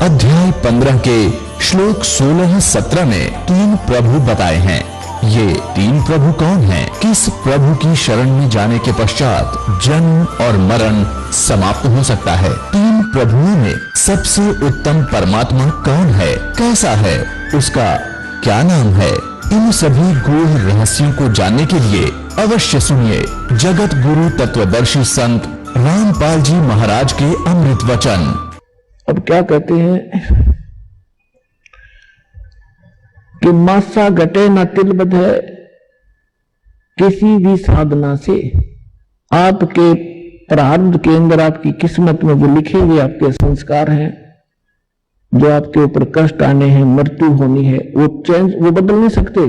अध्याय 15 के श्लोक 16-17 में 3 प्रभु बताए हैं। ये 3 प्रभु कौन हैं? किस प्रभु की शरण में जाने के पश्चात जन्म और मरण समाप्त हो सकता है? 3 प्रभुओं में सबसे उत्तम परमात्मा कौन है? कैसा है? उसका क्या नाम है? इन सभी गूढ़ रहस्यों को जानने के लिए अवश्य सुनिए जगत गुरु तत्वदर्शी संत रामपाल जी महाराज के अमृत वचन। अब क्या कहते हैं कि मासा घटे न तिल बधे, किसी भी साधना से आपके प्रारब्ध के अंदर आपकी किस्मत में जो लिखे हुए आपके संस्कार हैं, जो आपके ऊपर कष्ट आने हैं, मृत्यु होनी है, वो बदल नहीं सकते।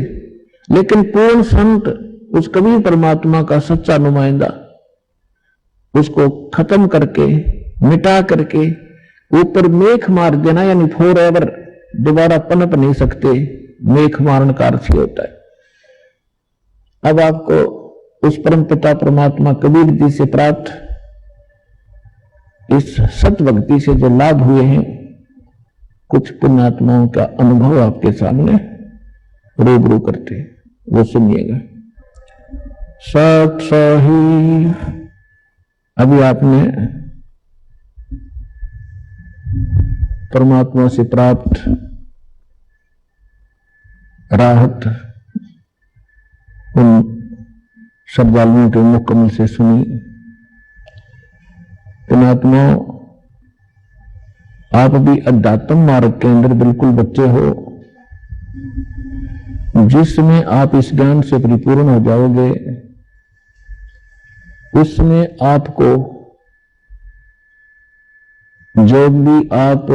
लेकिन पूर्ण संत, उस कवि परमात्मा का सच्चा नुमाइंदा, उसको खत्म करके मिटा करके ऊपर मेख मार देना, यानी फॉर एवर दोबारा पनप नहीं सकते। मेख मारन का अर्थ होता है। अब आपको उस परम पिता परमात्मा कबीर जी से प्राप्त इस सत भक्ति से जो लाभ हुए हैं, कुछ पुण्यात्माओं का अनुभव आपके सामने रूबरू करते हैं, वो सुनिएगा। सत सही अभी आपने परमात्मा से प्राप्त राहत उन श्रद्धालुओं के मुख कमल से सुनी। पुण्यात्मा, आप भी अध्यात्म मार्ग के अंदर बिल्कुल बच्चे हो, जिसमें आप इस ज्ञान से परिपूर्ण हो जाओगे, उसमें आपको जो भी आप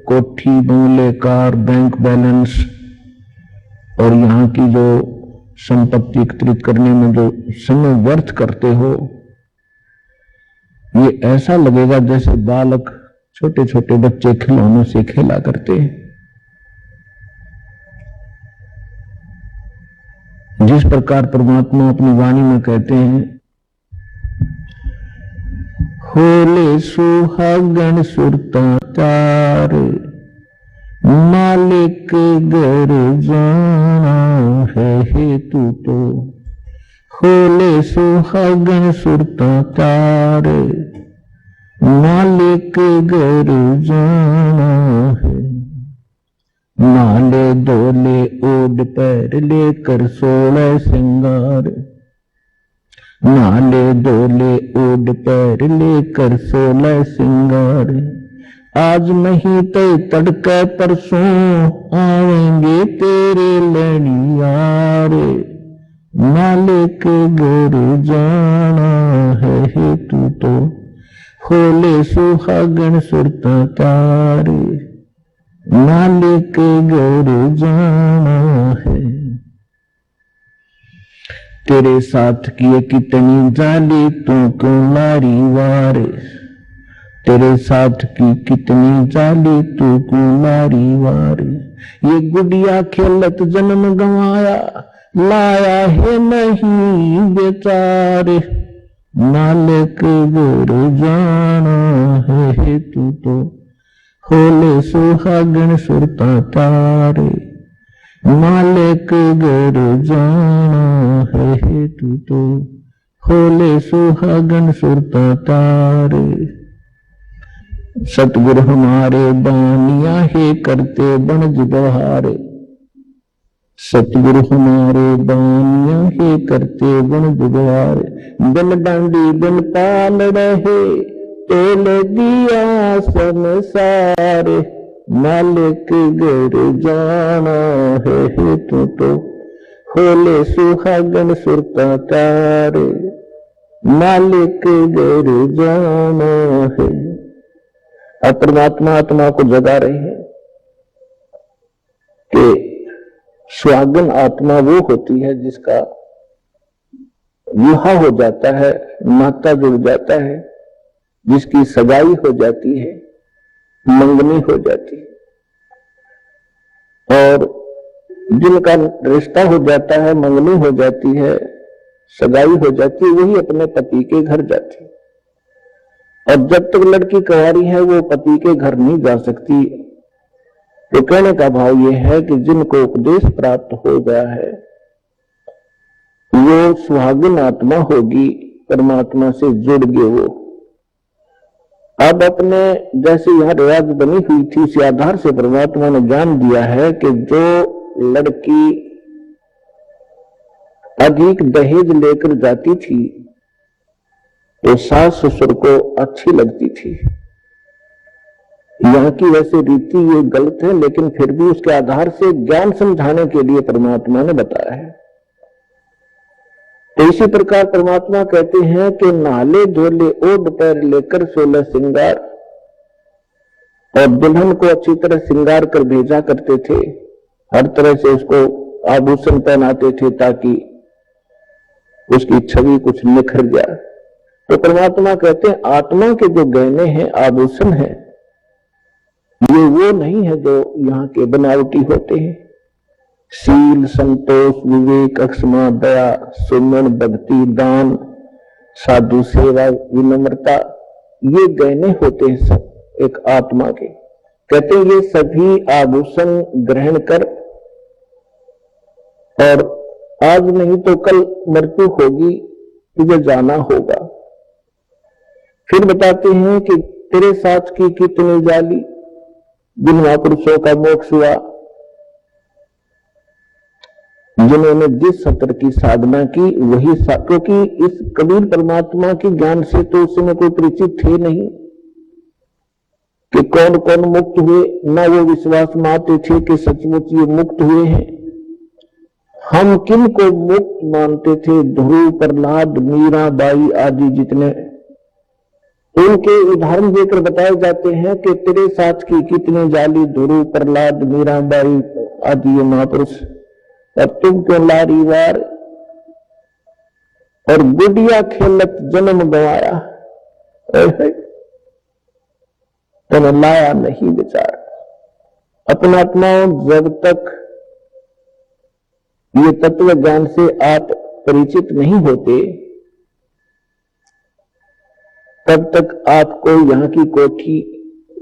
कोठी, बंगले, कार, बैंक बैलेंस और यहाँ की जो संपत्ति एकत्रित करने में जो समय व्यर्थ करते हो, ये ऐसा लगेगा जैसे बालक, छोटे छोटे बच्चे खिलौनों से खेला करते हैं। जिस प्रकार परमात्मा अपनी वाणी में कहते हैं, होले सुहागन सुरता चार, मालिक घर जाना है हेतु तो। होले सुहागन सुरता चार, मालिक घर जाना है। नाले दोले ओड पैर लेकर 16 श्रृंगार, नाले दोले ओड पैर लेकर 16 श्रृंगार। आज नहीं तो तड़के परसों आवेंगे तेरे लड़ियार, मालिक घर जाना है हेतु तो। होले सुहागन सुरता तारे, मालिक घर जाना है। तेरे साथ किए कितनी जाली तू क्यों लारी वार, तेरे साथ की कितनी जाली तू क्यों लारी वार। ये गुड़िया खेलत जन्म गंवाया, लाया है नहीं बेचारे, मालिक घर जाना है हेतु तो। होले सुहागन सुरता तारे, मालिक घर जाना है हेतु तो। होले सुहागन सुरता तारे। सतगुरु हमारे बानिया है करते बनज बहारे, सतगुरु हमारे बानिया है करते बनज बहारे। बिन डांडी बिन पाल रहे, तेल दिया संसार, मालिक घर जाना है हेतु तो। होले सुहागन सुरता तारे, मालिक घर जाना है। अब परमात्मा आत्मा को जगा रहे हैं कि सुहागन आत्मा वो होती है जिसका विवाह हो जाता है, नाता जुड़ जाता है, जिसकी सगाई हो जाती है, मंगनी हो जाती है, और जिनका रिश्ता हो जाता है, मंगनी हो जाती है, सगाई हो जाती है, वही अपने पति के घर जाती है। और जब तक लड़की कुंवारी है वो पति के घर नहीं जा सकती। तो कहने का भाव ये है कि जिनको उपदेश प्राप्त हो गया है वो सुहागिन आत्मा होगी, परमात्मा से जुड़ गए वो। अब अपने जैसे यह रिवाज बनी हुई थी उसी आधार से परमात्मा ने ज्ञान दिया है कि जो लड़की अधिक दहेज लेकर जाती थी तो सास ससुर को अच्छी लगती थी। यहाँ की वैसे रीति ये गलत है, लेकिन फिर भी उसके आधार से ज्ञान समझाने के लिए परमात्मा ने बताया है। तो इसी प्रकार परमात्मा कहते हैं कि नाले धोले ओढ़ पैर लेकर 16 श्रृंगार, और दुल्हन को अच्छी तरह श्रृंगार कर भेजा करते थे, हर तरह से उसको आभूषण पहनाते थे ताकि उसकी छवि कुछ निखर जाए। तो परमात्मा कहते हैं आत्मा के जो गहने हैं, आभूषण हैं, ये वो नहीं है जो यहाँ के बनावटी होते हैं। शील, संतोष, विवेक, अक्षमा, दया, सुमन, भक्ति, दान, साधु सेवा, विनम्रता, ये गहने होते हैं सब एक आत्मा के। कहते हैं ये सभी आभूषण ग्रहण कर, और आज नहीं तो कल मृत्यु होगी, तुझे जाना होगा। फिर बताते हैं कि तेरे साथ की कितनी जाली, जिन महापुरुषों का मोक्ष हुआ, जिन्होंने जिस सत्र की साधना की वही क्योंकि इस कबीर परमात्मा के ज्ञान से तो उस समय कोई परिचित थे नहीं कि कौन कौन मुक्त हुए, ना वो विश्वास मानते थे कि सचमुच ये मुक्त हुए हैं। हम किन को मुक्त मानते थे? ध्रुव, प्रहलाद, मीरा बाई आदि जितने, उनके उदाहरण देकर बताए जाते हैं कि तेरे साथ की कितनी जाली, ध्रुव, प्रहलाद, मीरा बाई आदि ये महापुरुष, अब तुम क्यों लारीवार और गुडिया खेलत जन्म गवाया, तो लाया नहीं विचार। अपना जब तक ये तत्व ज्ञान से आप परिचित नहीं होते तब तक आपको यहाँ की कोठी,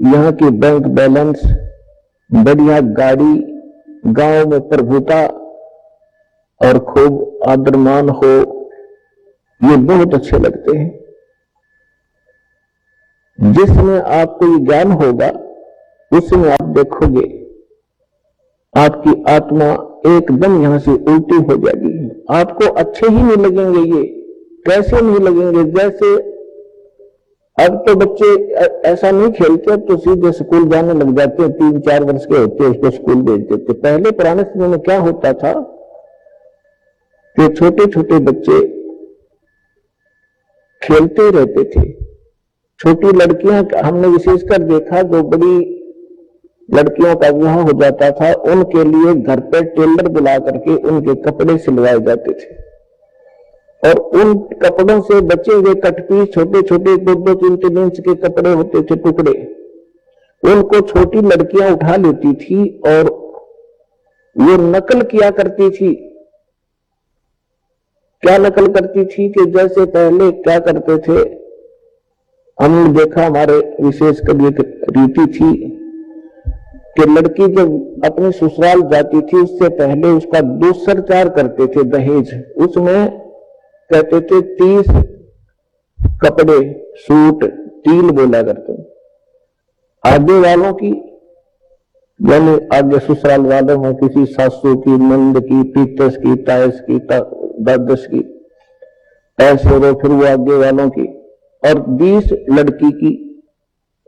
यहाँ की बैंक बैलेंस, बढ़िया गाड़ी, गांव में प्रभुता और खूब आदरमान हो, ये बहुत अच्छे लगते हैं। जिसमें आपको ये ज्ञान होगा उसमें आप देखोगे आपकी आत्मा एकदम यहां से उल्टी हो जाएगी। आपको अच्छे ही नहीं लगेंगे। ये कैसे नहीं लगेंगे? जैसे अब तो बच्चे ऐसा नहीं खेलते, अब तो सीधे स्कूल जाने लग जाते हैं, 3-4 वर्ष के होते हैं उसको स्कूल भेज देते। पहले पुराने समय में क्या होता था कि छोटे छोटे बच्चे खेलते रहते थे। छोटी लड़कियां हमने विशेषकर देखा, जो बड़ी लड़कियों का विवाह हो जाता था उनके लिए घर पर टेलर बुला करके उनके कपड़े सिलवाए जाते थे, और उन कपड़ों से बचे हुए कटपीस छोटे छोटे 2-2-3-3 इंच के कपड़े होते थे, टुकड़े, उनको छोटी लड़कियां उठा लेती थी और वो नकल किया करती थी। क्या नकल करती थी कि जैसे पहले क्या करते थे, हमने देखा हमारे विशेषकर ये रीति थी कि लड़की जब अपने ससुराल जाती थी उससे पहले उसका दुष्प्रचार करते थे, दहेज। उसमें कहते थे 30 कपड़े, सूट, टील बोला करते। आगे वालों की, यानी आगे ससुराल वालों में किसी सासू की, नंद की, पीतस की, तायस की, दादस की, ऐसे हो, फिर वो आगे वालों की, और 20 लड़की की,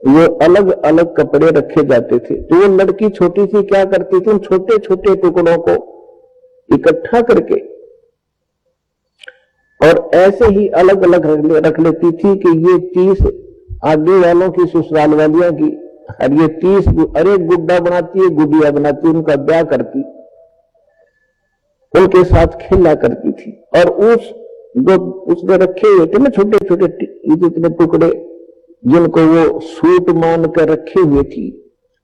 वो अलग अलग कपड़े रखे जाते थे। तो वो लड़की छोटी सी क्या करती थी, उन छोटे छोटे टुकड़ों को इकट्ठा करके और ऐसे ही अलग अलग रख लेती थी कि ये 30 आगे वालों की, ससुराल वालियों की, और ये 30 अरे गुड्डा बनाती है, गुडिया बनाती है, उनका ब्याह करती। उनके साथ खेला करती थी। और जो उसने रखे हुए थे ना छोटे छोटे इतने टुकड़े, जिनको वो सूट मान कर रखे हुए थी,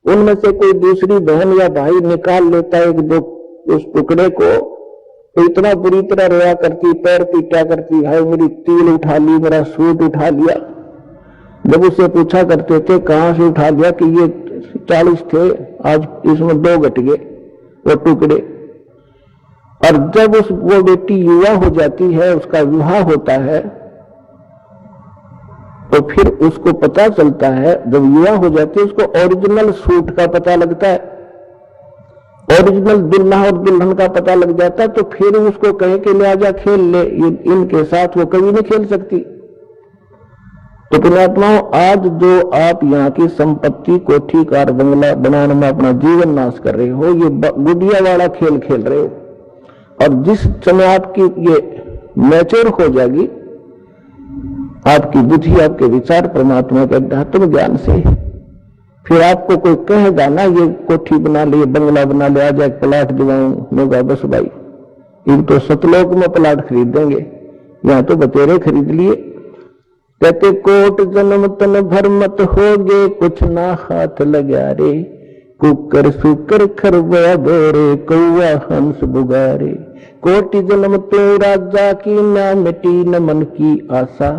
उनमें से कोई दूसरी बहन या भाई निकाल लेता एक दो उस टुकड़े को, तो इतना बुरी तरह रोया करती, पैर पीटा करती, हाय मेरी तिल उठा ली, मेरा सूट उठा लिया। जब उससे पूछा करते थे कहां से उठा लिया, कि ये 40 थे, आज इसमें 2 घट गए वो टुकड़े। और जब वो बेटी युवा हो जाती है, उसका विवाह होता है, तो फिर उसको पता चलता है, जब युवा हो जाती है उसको ओरिजिनल सूट का पता लगता है, ओरिजिनल दुल्हा और दुल्हन का पता लग जाता है। तो फिर उसको कहे कि ले आजा खेल ले, इनके साथ वो कभी नहीं खेल सकती। तो पुण्यात्माओं, आज जो आप यहाँ की संपत्ति, कोठी, कार, बंगला बनाने में अपना जीवन नाश कर रहे हो, ये गुड़िया वाला खेल खेल रहे हो। और जिस समय आपकी ये मैच्योर हो जाएगी, आपकी बुद्धि, आपके विचार परमात्मा के अध्यात्म ज्ञान से, फिर आपको कोई कहेगा ना ये कोठी बना ले, बंगला बना ले, आज एक प्लाट दिलाऊंगा, बस भाई इन तो सतलोक में प्लाट खरीद देंगे, यहाँ तो बतेरे खरीद लिए। कहते कोट जन्म तन भर मत होगे, कुछ ना हाथ लगा रे, कुकर सुकर खरबा बोरे, कौआ हंस बुगारे। कोटि जन्म तो राजा की, ना मिटी न मन की आशा,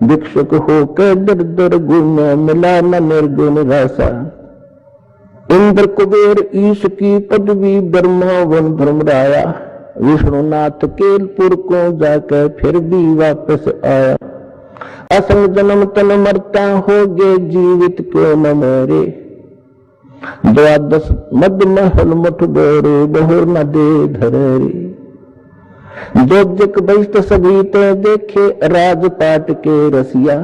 भिक्षुक होकर दर दर गुण, मिला न निर्गुण रासा। इंद्र कुबेर ईश की पदवी, ब्रह्मा वन भ्रमराया, विष्णुनाथ केलपुर को जाकर फिर भी वापस आया। असंग जन्म तन मरता होगे, जीवित क्यों न मरे, 12 मद महल मुठ बोरे, बहुर न दे धरे। जोजक बहिष्ट सभी तो देखे, राजपाट के रसिया,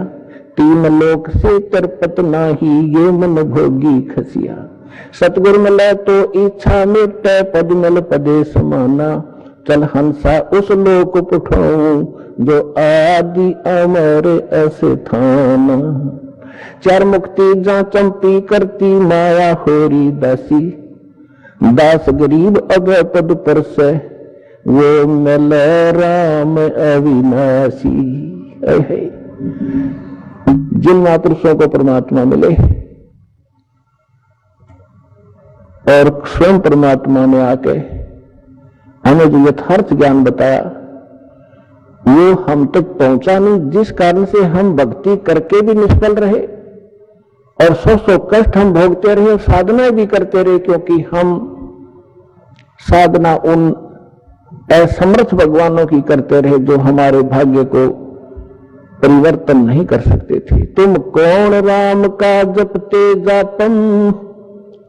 3 लोक से तरपत नाही, ये मन भोगी खसिया। सतगुर मिले तो इच्छा मिटे, पद मिल पदे समाना, चल हंसा उस लोक पुठाऊं, जो आदि अमर ऐसे थाना। 4 मुक्ति जा चंपी करती, माया होरी दासी, दास गरीब अब पद पर से, वो मिल राम अविनाशी। जिन महापुरुषों को परमात्मा मिले और स्वयं परमात्मा ने आके हमें जो यथार्थ ज्ञान बताया, वो हम तक पहुंचा नहीं, जिस कारण से हम भक्ति करके भी निष्फल रहे और 100 कष्ट हम भोगते रहे और साधना भी करते रहे, क्योंकि हम साधना उन असमर्थ भगवानों की करते रहे जो हमारे भाग्य को परिवर्तन नहीं कर सकते थे। तुम कौन राम का जपते जापम,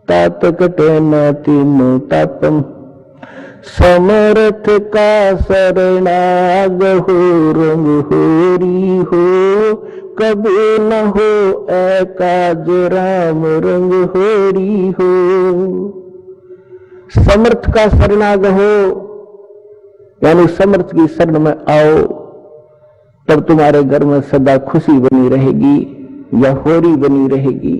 तात कटे न तीनों तापम, समर्थ का शरणाग हो, रंग होरी हो, कभी न हो एकाज राम रंग होरी हो। समर्थ का शरणाग हो, यानी समर्थ की शरण में आओ, तब तुम्हारे घर में सदा खुशी बनी रहेगी या होरी बनी रहेगी।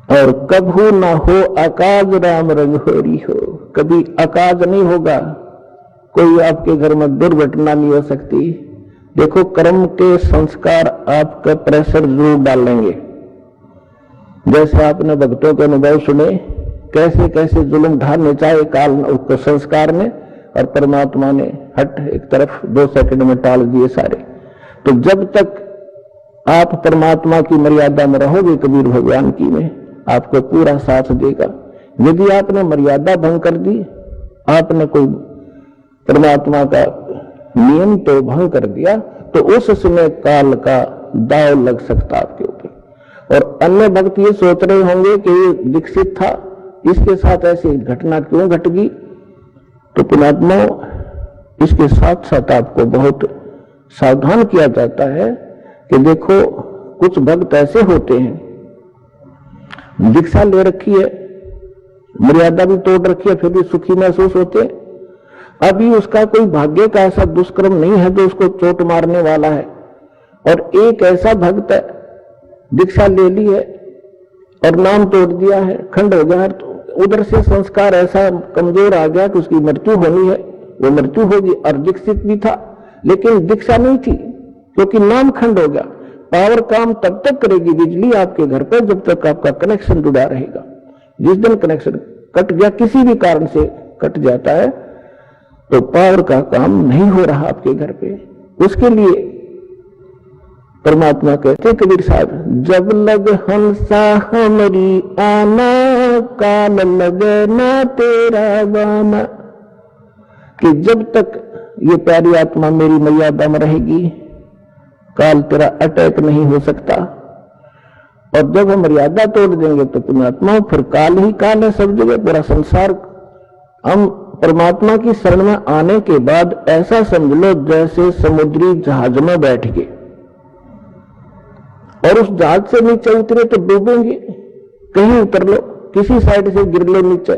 और कभू ना हो अकाज राम रंग होरी हो, कभी अकाज नहीं होगा, कोई आपके घर में दुर्घटना नहीं हो सकती। देखो, कर्म के संस्कार आपका प्रेशर जरूर डालेंगे। जैसे आपने भक्तों के अनुभव सुने, कैसे कैसे जुल्म ढालने चाहे काल उसको संस्कार ने, और परमात्मा ने हट एक तरफ 2 सेकंड में टाल दिए सारे। तो जब तक आप परमात्मा की मर्यादा में रहोगे, कबीर भगवान की में, आपको पूरा साथ देगा। यदि आपने मर्यादा भंग कर दी, आपने कोई परमात्मा का नियम तो भंग कर दिया, तो उस समय काल का दाव लग सकता आपके ऊपर। और अन्य भक्त ये सोच रहे होंगे कि ये दीक्षित था, इसके साथ ऐसी घटना क्यों घट गई। तो पुण्यात्मा, इसके साथ साथ आपको बहुत सावधान किया जाता है कि देखो, कुछ भक्त ऐसे होते हैं, दीक्षा ले रखी है, मर्यादा भी तोड़ रखी है, फिर भी सुखी महसूस होते हैं। अभी उसका कोई भाग्य का ऐसा दुष्कर्म नहीं है जो उसको चोट मारने वाला है। और एक ऐसा भक्त है, दीक्षा ले ली है और नाम तोड़ दिया है, खंड हो गया है, तो उधर से संस्कार ऐसा कमजोर आ गया कि उसकी मृत्यु होनी है, वो मृत्यु होगी। और दीक्षित भी था लेकिन दीक्षा नहीं थी, क्योंकि नाम खंड हो गया। पावर काम तब तक करेगी बिजली आपके घर पर जब तक आपका कनेक्शन जुड़ा रहेगा। जिस दिन कनेक्शन कट गया, किसी भी कारण से कट जाता है, तो पावर का काम नहीं हो रहा आपके घर पे। उसके लिए परमात्मा कहते कबीर साहब, जब लग हंसा हमारी आना, काल लगे ना तेरा बाना। कि जब तक ये प्यारी आत्मा मेरी मर्यादा में रहेगी, काल तेरा अटैक नहीं हो सकता। और जब हम मर्यादा तोड़ देंगे तो परमात्मा, फिर काल ही काल है सब जगह, पूरा संसार। हम परमात्मा की शरण में आने के बाद ऐसा समझ लो जैसे समुद्री जहाज में बैठ गए और उस जहाज से नीचे उतरे तो डूबेंगे, कहीं उतर लो, किसी साइड से गिर लो नीचे।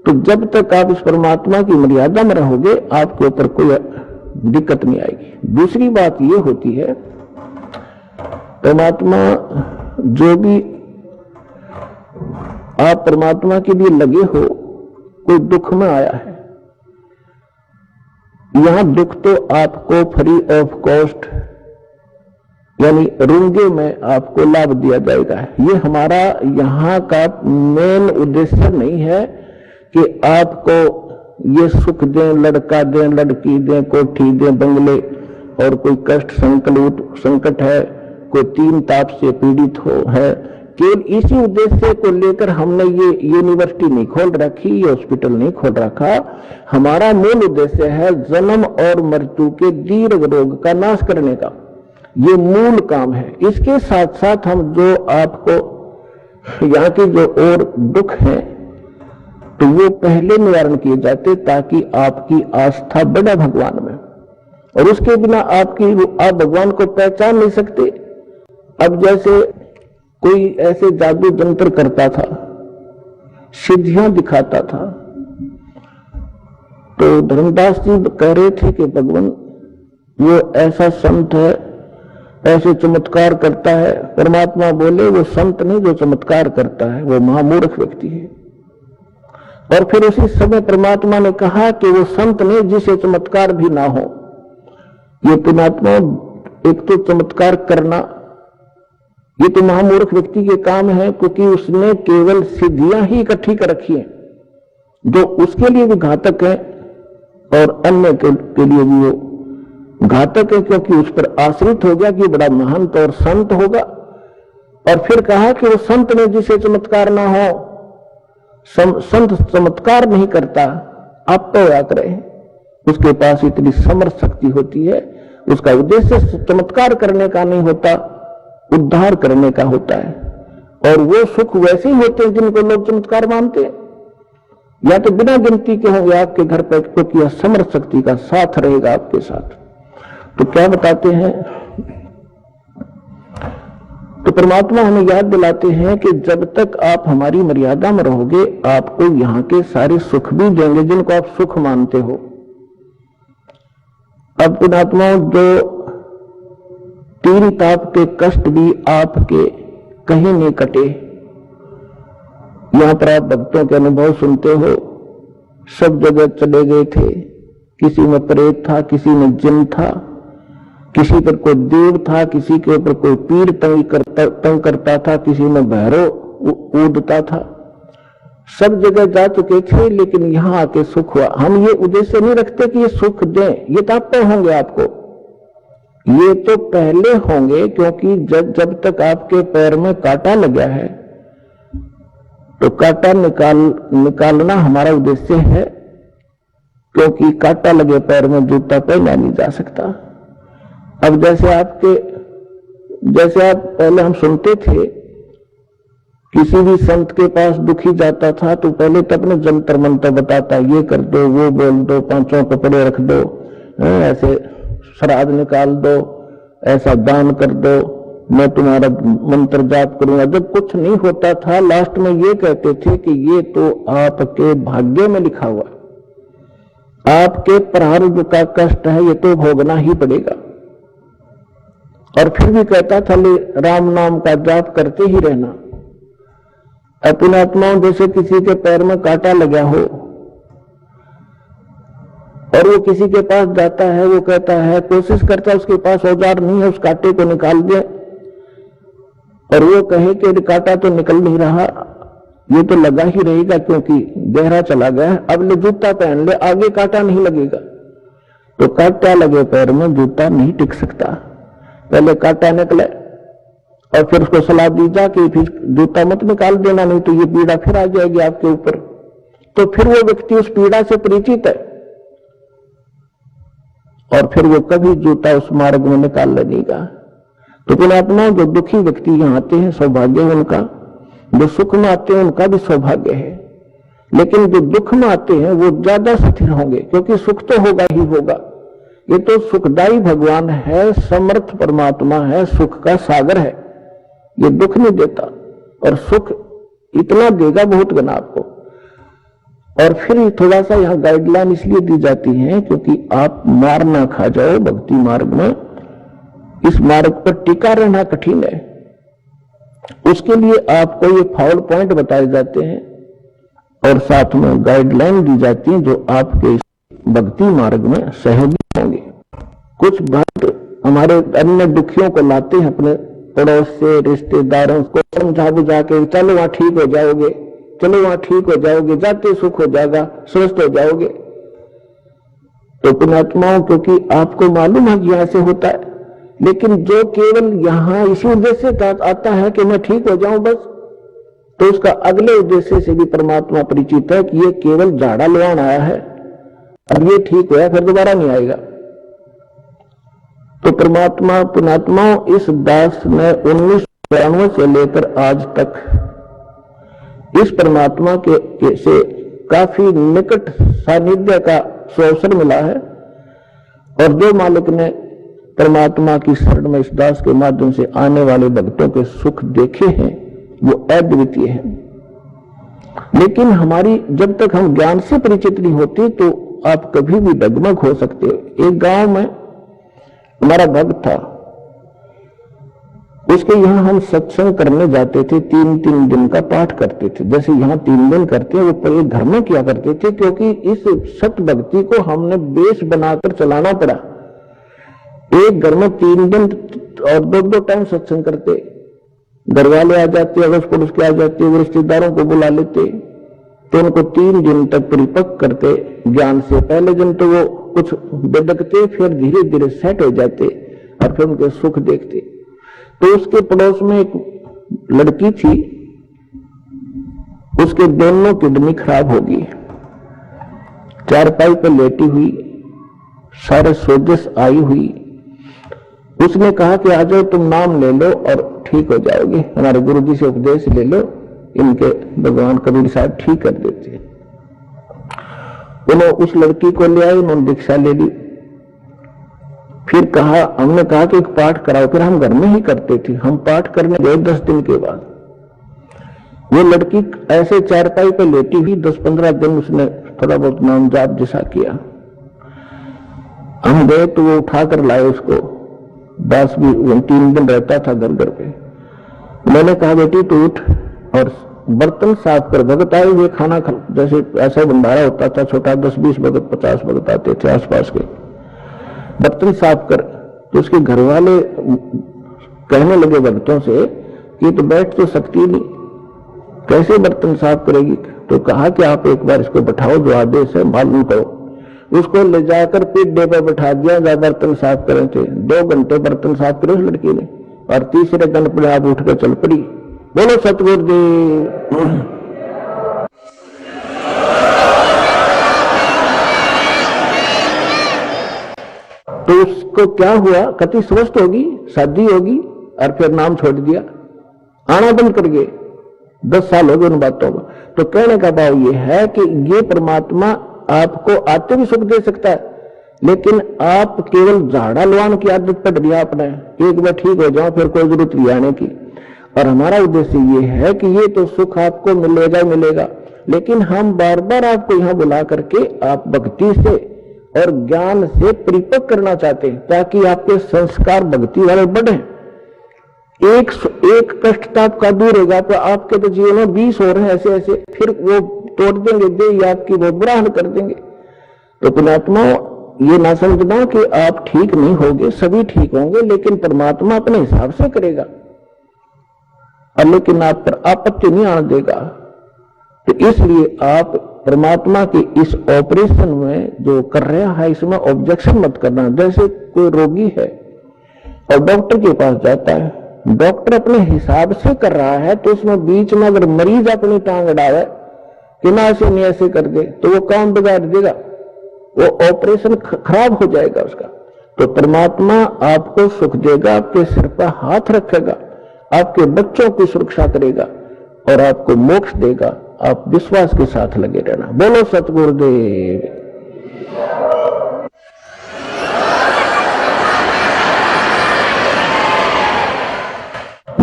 तो जब तक आप इस परमात्मा की मर्यादा में रहोगे, आपके ऊपर कोई दिक्कत नहीं आएगी। दूसरी बात यह होती है, परमात्मा जो भी आप परमात्मा के लिए लगे हो, कोई दुख में आया है, यहां दुख तो आपको फ्री ऑफ कॉस्ट यानी रुंगे में आपको लाभ दिया जाएगा। ये हमारा यहाँ का मेन उद्देश्य नहीं है कि आपको ये सुख दें, लड़का दें, लड़की दें, कोठी दें, बंगले, और कोई कष्ट संकट है, कोई तीन ताप से पीड़ित हो है। केवल इसी उद्देश्य को लेकर हमने ये यूनिवर्सिटी नहीं खोल रखी, ये हॉस्पिटल नहीं खोल रखा। हमारा मूल उद्देश्य है जन्म और मृत्यु के दीर्घ रोग का नाश करने का, ये मूल काम है। इसके साथ साथ हम जो आपको यहाँ के जो और दुख हैं तो वो पहले निवारण किए जाते, ताकि आपकी आस्था बढ़े भगवान में। और उसके बिना आप भगवान को पहचान नहीं सकते। अब जैसे कोई ऐसे जादू जंत्र करता था, सिद्धियां दिखाता था, तो धर्मदास जी कह रहे थे कि भगवान वो ऐसा संत है, ऐसे चमत्कार करता है। परमात्मा बोले वो संत नहीं जो चमत्कार करता है, वो महामूर्ख व्यक्ति है। और फिर उसी समय परमात्मा ने कहा कि वो संत नहीं जिसे चमत्कार भी ना हो। ये परमात्मा एक तो चमत्कार करना, ये तो महामूर्ख व्यक्ति के काम है, क्योंकि उसने केवल सिद्धियां ही इकट्ठी कर रखी हैं जो उसके लिए भी घातक है और अन्य के लिए भी वो घातक है, क्योंकि उस पर आश्रित हो गया कि बड़ा महंत और संत होगा। और फिर कहा कि वो संत ने जिसे चमत्कार ना हो, संत चमत्कार नहीं करता, आप तो याद रहे, उसके पास इतनी समर्थ शक्ति होती है, उसका उद्देश्य चमत्कार करने का नहीं होता, उद्धार करने का होता है। और वो सुख वैसे ही होते हैं जिनको लोग चमत्कार मानते हैं, या तो बिना गिनती के होंगे आपके घर पर, क्योंकि यह समर्थ शक्ति का साथ रहेगा आपके साथ। तो क्या बताते हैं, तो परमात्मा हमें याद दिलाते हैं कि जब तक आप हमारी मर्यादा में रहोगे, आपको यहाँ के सारे सुख भी देंगे जिनको आप सुख मानते हो। अब पुणात्मा जो तीन ताप के कष्ट भी आपके कहीं नहीं कटे, यहां पर आप भक्तों के अनुभव सुनते हो, सब जगह चले गए थे, किसी में प्रेत था, किसी में जिन था, किसी पर कोई देव था, किसी के ऊपर कोई पीर तंग करता था, किसी में भैरव ऊदता था, सब जगह जा चुके थे, लेकिन यहां आके सुख हुआ। हम ये उद्देश्य नहीं रखते कि ये सुख दें, ये तब तो होंगे आपको, ये तो पहले होंगे, क्योंकि जब तक आपके पैर में कांटा लगा है तो कांटा निकालना हमारा उद्देश्य है, क्योंकि कांटा लगे पैर में जूता पहना नहीं जा सकता। अब जैसे आप पहले हम सुनते थे, किसी भी संत के पास दुखी जाता था तो पहले तो अपने जंतर मंत्र बताता, ये कर दो, वो बोल दो, 5 कपड़े रख दो, ऐसे श्राद्ध निकाल दो, ऐसा दान कर दो, मैं तुम्हारा मंत्र जाप करूंगा। जब कुछ नहीं होता था, लास्ट में ये कहते थे कि ये तो आपके भाग्य में लिखा हुआ, आपके प्रारब्ध का कष्ट है, ये तो भोगना ही पड़ेगा। और फिर भी कहता था राम नाम का जाप करते ही रहना। अपनी आत्माओं जैसे किसी के पैर में कांटा लगा हो, और वो किसी के पास जाता है, वो कहता है, कोशिश करता है, उसके पास औजार नहीं है, उस कांटे को निकाल दे, और वो कहे कि कांटा तो निकल नहीं रहा, ये तो लगा ही रहेगा क्योंकि गहरा चला गया है, अब ले जूता पहन ले, आगे कांटा नहीं लगेगा। तो कांटा लगे पैर में जूता नहीं टिक सकता, पहले कांटा निकले और फिर उसको सलाह दी जा कि फिर जूता मत निकाल देना, नहीं तो ये पीड़ा फिर आ जाएगी आपके ऊपर। तो फिर वो व्यक्ति उस पीड़ा से परिचित है और फिर वो कभी जूता उस मार्ग में निकाल लगेगा। तो पुण्यात्मा, जो दुखी व्यक्ति यहां आते हैं सौभाग्य उनका, जो सुख में आते हैं उनका भी सौभाग्य है, लेकिन जो दुख में आते हैं वो ज्यादा स्थिर होंगे, क्योंकि सुख तो होगा ही होगा। ये तो सुखदायी भगवान है, समर्थ परमात्मा है, सुख का सागर है, ये दुख नहीं देता, और सुख इतना देगा बहुत गना आपको। और फिर थोड़ा सा यहाँ गाइडलाइन इसलिए दी जाती है क्योंकि आप मार ना खा जाओ भक्ति मार्ग में, इस मार्ग पर टिका रहना कठिन है। उसके लिए आपको ये फाउल पॉइंट बताए जाते हैं और साथ में गाइडलाइन दी जाती है जो आपके भक्ति मार्ग में सहयोगी होंगे। कुछ भक्त हमारे अन्य दुखियों को लाते हैं अपने पड़ोस से, रिश्तेदारों को समझा बुझा के, चलो वहां ठीक हो जाओगे, चलो वहां ठीक हो जाओगे, जाते सुख हो जाएगा, स्वस्थ हो जाओगे। तो पुण्यात्माओं, क्योंकि आपको मालूम है कि यहां से होता है, लेकिन जो केवल यहां इसी उद्देश्य से आता है कि मैं ठीक हो जाऊं बस, तो उसका अगले उद्देश्य से भी परमात्मा परिचित है कि ये केवल झाड़ा लवान आया है, अब ये ठीक होया फिर दोबारा नहीं आएगा। तो परमात्मा पुण्यात्मा, इस दास ने 1992 से लेकर आज तक इस परमात्मा के से काफी निकट सानिध्य का अवसर मिला है, और जो मालिक ने परमात्मा की शरण में इस दास के माध्यम से आने वाले भक्तों के सुख देखे हैं वो अद्वितीय है। लेकिन हमारी जब तक हम ज्ञान से परिचित नहीं होते तो आप कभी भी डगमग हो सकते हो। एक गांव में हमारा भक्त था, उसके यहां हम सत्संग करने जाते थे, 3-3 दिन का पाठ करते थे, जैसे यहां 3 दिन करते हैं वो पर एक घर में किया करते थे, क्योंकि इस सत भक्ति को हमने बेस बनाकर चलाना पड़ा। एक घर में 3 दिन और 2-2 टाइम सत्संग करते, घर वाले आ जाते, अड़ोस पड़ोस के आ जाते, वो रिश्तेदारों को बुला लेते, तो उनको 3 दिन तक परिपक्व करते ज्ञान से। पहले दिन तो वो कुछ बेदकते, फिर धीरे धीरे सेट हो जाते और फिर उनके सुख देखते। तो उसके पड़ोस में एक लड़की थी, उसके दोनों किडनी खराब हो गई, चारपाई पर लेटी हुई, सारे सोजस आई हुई। उसने कहा कि आ जाओ, तुम नाम ले लो और ठीक हो जाओगे, हमारे गुरु जी से उपदेश ले लो, इनके भगवान कबीर साहब ठीक कर देते हैं। उन्होंने उस लड़की को ले आई, उन्होंने दीक्षा ले ली, फिर कहा, हमने कहा कि एक पाठ कराओ, फिर हम घर में ही करते थे। हम पाठ करने गए 10 दिन के बाद, वो लड़की ऐसे चारपाई पे लेटी हुई, 10-15 दिन उसने थोड़ा बहुत नाम जाप जैसा किया। हम गए तो वो उठाकर लाए उसको, दास भी 3 दिन रहता था घर घर पे। मैंने कहा, बेटी तू उठ और बर्तन साफ कर। भगत आए हुए खाना जैसे ऐसा भंडारा होता था छोटा, 10-20 भगत 50 भगत आते थे आसपास के, बर्तन साफ कर। तो उसके घर वाले कहने लगे भक्तों से कि तो बैठ तो सकती नहीं, कैसे बर्तन साफ करेगी। तो कहा कि आप एक बार इसको बैठाओ, जो आदेश है मालूम करो। उसको ले जाकर पीढ़े पर बैठा दिया, जहां बर्तन साफ करे थे। 2 घंटे बर्तन साफ करे उस लड़की ने, और तीसरे दिन अपने आप उठ कर चल पड़ी। बोलो सतगुरु जी। तो उसको क्या हुआ, कति स्वस्थ होगी, शादी होगी, और फिर नाम छोड़ दिया, आना बंद कर गए। 10 साल हो गए उन बातों को। तो कहने का भाव ये है कि ये परमात्मा आपको आते भी सुख दे सकता है, लेकिन आप केवल झाड़ा लवान की आदत पड़ गया आपने, एक बार ठीक हो जाओ फिर कोई जरूरत नहीं आने की। और हमारा उद्देश्य ये है कि ये तो सुख आपको मिलेगा ही मिलेगा, लेकिन हम बार बार आपको यहां बुला करके आप भक्ति से और ज्ञान से परिपक्व करना चाहते हैं, ताकि आपके संस्कार भक्ति वाले बढ़े। एक कष्ट तो आपका दूर होगा, तो आपके तो जीवन में 20 और हैं ऐसे ऐसे, फिर वो तोड़ देंगे दे आपकी, वो बुरा हाल कर देंगे। तो पुण्यात्मा ये ना समझना कि आप ठीक नहीं होंगे, सभी ठीक होंगे, लेकिन परमात्मा अपने हिसाब से करेगा और लेकिन आप पर आपत्ति नहीं आने देगा। तो इसलिए आप परमात्मा के इस ऑपरेशन में जो कर रहा है इसमें ऑब्जेक्शन मत करना। जैसे कोई रोगी है और डॉक्टर के पास जाता है, डॉक्टर अपने हिसाब से कर रहा है, तो उसमें बीच में अगर मरीज अपनी टांग अड़ावे कि ना ऐसे नहीं ऐसे कर दे तो वो काम बिगाड़ देगा, वो ऑपरेशन खराब हो जाएगा उसका। तो परमात्मा आपको सुख देगा, आपके सिर पर हाथ रखेगा, आपके बच्चों की सुरक्षा करेगा और आपको मोक्ष देगा। आप विश्वास के साथ लगे रहना। बोलो सतगुरुदेव।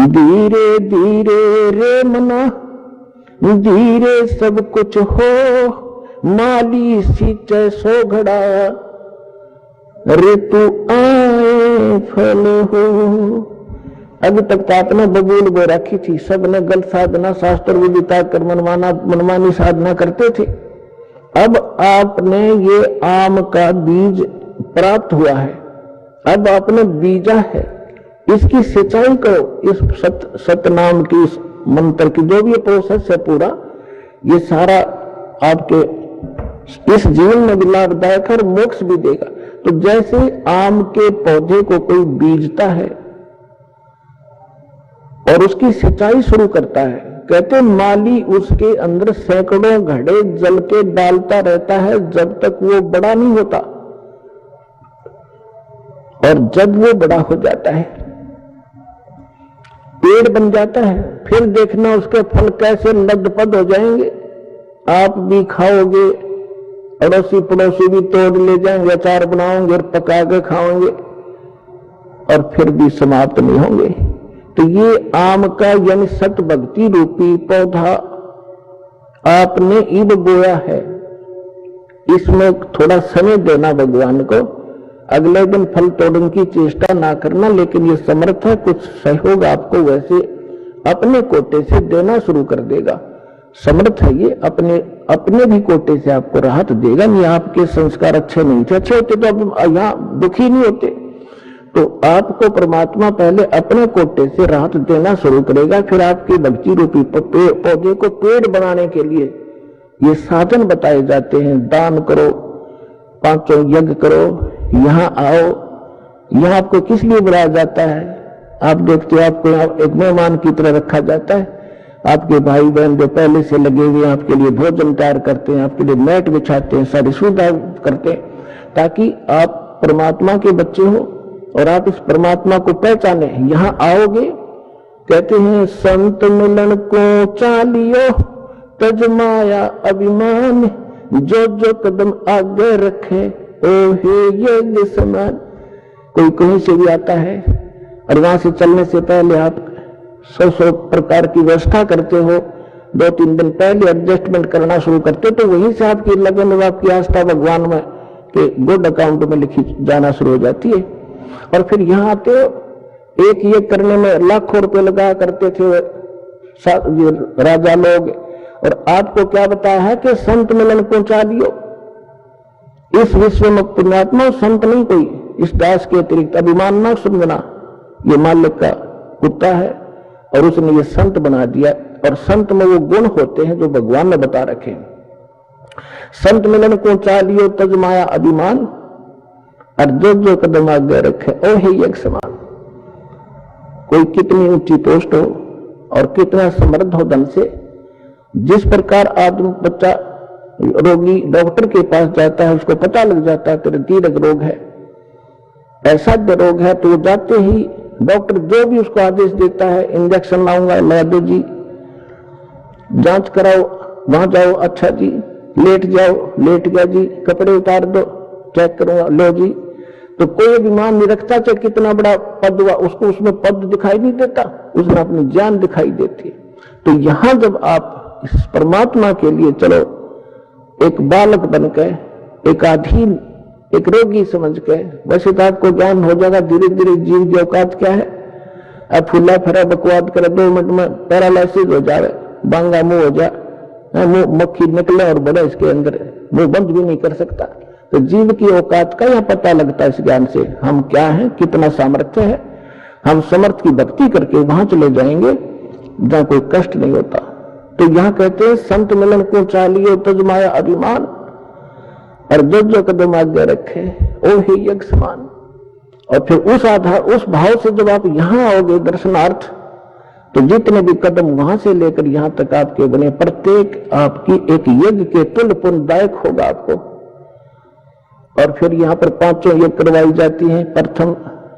धीरे धीरे रे मना, धीरे सब कुछ हो, माली सींचे सो घड़ा, ऋतु आए फल हो। अभी तक तो आपने बबूल बो रखी थी, सबने गलत साधना शास्त्र विदिता कर मनमानी साधना करते थे। अब आपने ये आम का बीज प्राप्त हुआ है, अब आपने बीजा है, इसकी सिंचाई करो। इस सतनाम की, इस मंत्र की जो भी प्रोसेस है पूरा, ये सारा आपके इस जीवन में भी लाभदायक है और मोक्ष भी देगा। तो जैसे आम के पौधे को कोई बीजता है और उसकी सिंचाई शुरू करता है, कहते माली उसके अंदर सैकड़ों घड़े जल के डालता रहता है जब तक वो बड़ा नहीं होता, और जब वो बड़ा हो जाता है, पेड़ बन जाता है, फिर देखना उसके फल कैसे लदपद हो जाएंगे। आप भी खाओगे, अड़ोसी पड़ोसी भी तोड़ ले जाएंगे, अचार बनाओगे और पका के खाओगे और फिर भी समाप्त नहीं होंगे। तो ये आम का यानी सत भक्ति रूपी पौधा आपने इब बोया है, इसमें थोड़ा समय देना भगवान को, अगले दिन फल तोड़ने की चेष्टा ना करना, लेकिन ये समर्थ है, कुछ सहयोग आपको वैसे अपने कोटे से देना शुरू कर देगा। समर्थ है ये, अपने भी कोटे से आपको राहत देगा। नहीं आपके संस्कार अच्छे नहीं थे, अच्छे होते तो अब यहाँ दुखी नहीं होते। तो आपको परमात्मा पहले अपने कोटे से राहत देना शुरू करेगा, फिर आपकी भक्ति रूपी पौधे को पेड़ बनाने के लिए ये साधन बताए जाते हैं। दान करो, पांचों यज्ञ करो, यहाँ आओ। यहाँ आपको किस लिए बुलाया जाता है? आप देखते हो आपको यहाँ एक मेहमान की तरह रखा जाता है। आपके भाई बहन जो पहले से लगे हुए आपके लिए भोजन तैयार करते हैं, आपके लिए मैट बिछाते हैं, सारी सुविधा करते हैं, ताकि आप परमात्मा के बच्चे हो और आप इस परमात्मा को पहचाने। यहाँ आओगे, कहते हैं संत मिलन को चालियो तज माया अभिमान, जो जो कदम आगे रखे ओ हे यज्ञ समान। कोई कहीं से भी आता है और वहां से चलने से पहले आप सौ प्रकार की व्यवस्था करते हो, 2-3 दिन पहले एडजस्टमेंट करना शुरू करते हो, तो वहीं से आपकी लगन और आपकी आस्था भगवान में के गुड अकाउंट में लिखी जाना शुरू हो जाती है। और फिर यहाँ आते हो, एक ये करने में लाखों रुपए लगा करते थे राजा लोग, और आपको क्या बताया है कि संत मिलन पहुंचा दियो। इस विश्व में पुण्यात्मा संत नहीं कोई, इस दास के अतिरिक्त अभिमान ना समझना, ये मालिक का कुत्ता है और उसने ये संत बना दिया। और संत में वो गुण होते हैं जो भगवान ने बता रखे। संत मिलन को चालियो तज माया अभिमान, और जो जो कदम आगे रखे ओ हे एक समान। कोई कितनी ऊंची पोस्ट हो और कितना समृद्ध हो धन से, जिस प्रकार आदमी बच्चा रोगी डॉक्टर के पास जाता है, उसको पता लग जाता है तेरे दीर्घ रोग है, ऐसा रोग है, तो वो जाते ही डॉक्टर जो भी उसको आदेश देता है, इंजेक्शन लाऊंगा ला दो जी, जांच कराओ वहां जाओ, अच्छा जी, लेट जाओ लेट गया जी, कपड़े उतार दो चेक करूंगा लो जी। तो कोई अभिमान नहीं रखता, चाहे कितना बड़ा पद हुआ, उसको उसमें पद दिखाई नहीं देता, उसमें अपनी जान दिखाई देती है। तो यहां जब आप इस परमात्मा के लिए चलो, एक बालक बनकर, एक अधीन, एक रोगी समझ के, वैसे तो आपको ज्ञान हो जाएगा धीरे धीरे जीव की औकात क्या है। अब फुला फरा बकवाद करे 2 मिनट में पैरालिसिस हो जाए, बांगा मुंह हो जाए, मुंह मक्खी निकले और बड़े इसके अंदर मुंह बंद भी नहीं कर सकता। तो जीव की औकात का यहां पता लगता है इस ज्ञान से, हम क्या हैं, कितना सामर्थ्य है। हम समर्थ की भक्ति करके वहां चले जाएंगे जहां कोई कष्ट नहीं होता। तो यहां कहते हैं संत मिलन को चालियो तजमाया अभिमान, और जो कदम आगे रखे ओ हे यज्ञ समान। और फिर उस आधार, उस भाव से जब आप यहां आओगे दर्शनार्थ, तो जितने भी कदम वहां से लेकर यहां तक आपके बने, प्रत्येक आपकी एक यज्ञ के तुल्य पुण्यदायक होगा आपको। और फिर यहां पर 5 यज्ञ करवाई जाती हैं। प्रथम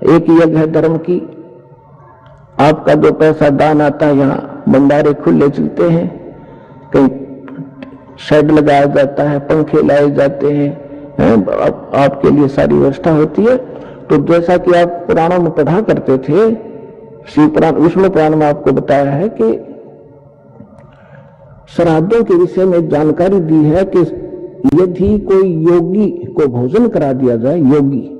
एक यज्ञ है धर्म की, आपका जो पैसा दान आता है, यहाँ भंडारे खुले चलते हैं, कहीं शेड लगाया जाता है, पंखे लाए जाते हैं, आपके लिए सारी व्यवस्था होती है। तो जैसा कि आप पुराणों में पढ़ा करते थे, शिव पुराण, विष्णु पुराण में आपको बताया है कि श्राद्धों के विषय में जानकारी दी है कि यदि कोई योगी को भोजन करा दिया जाए, योगी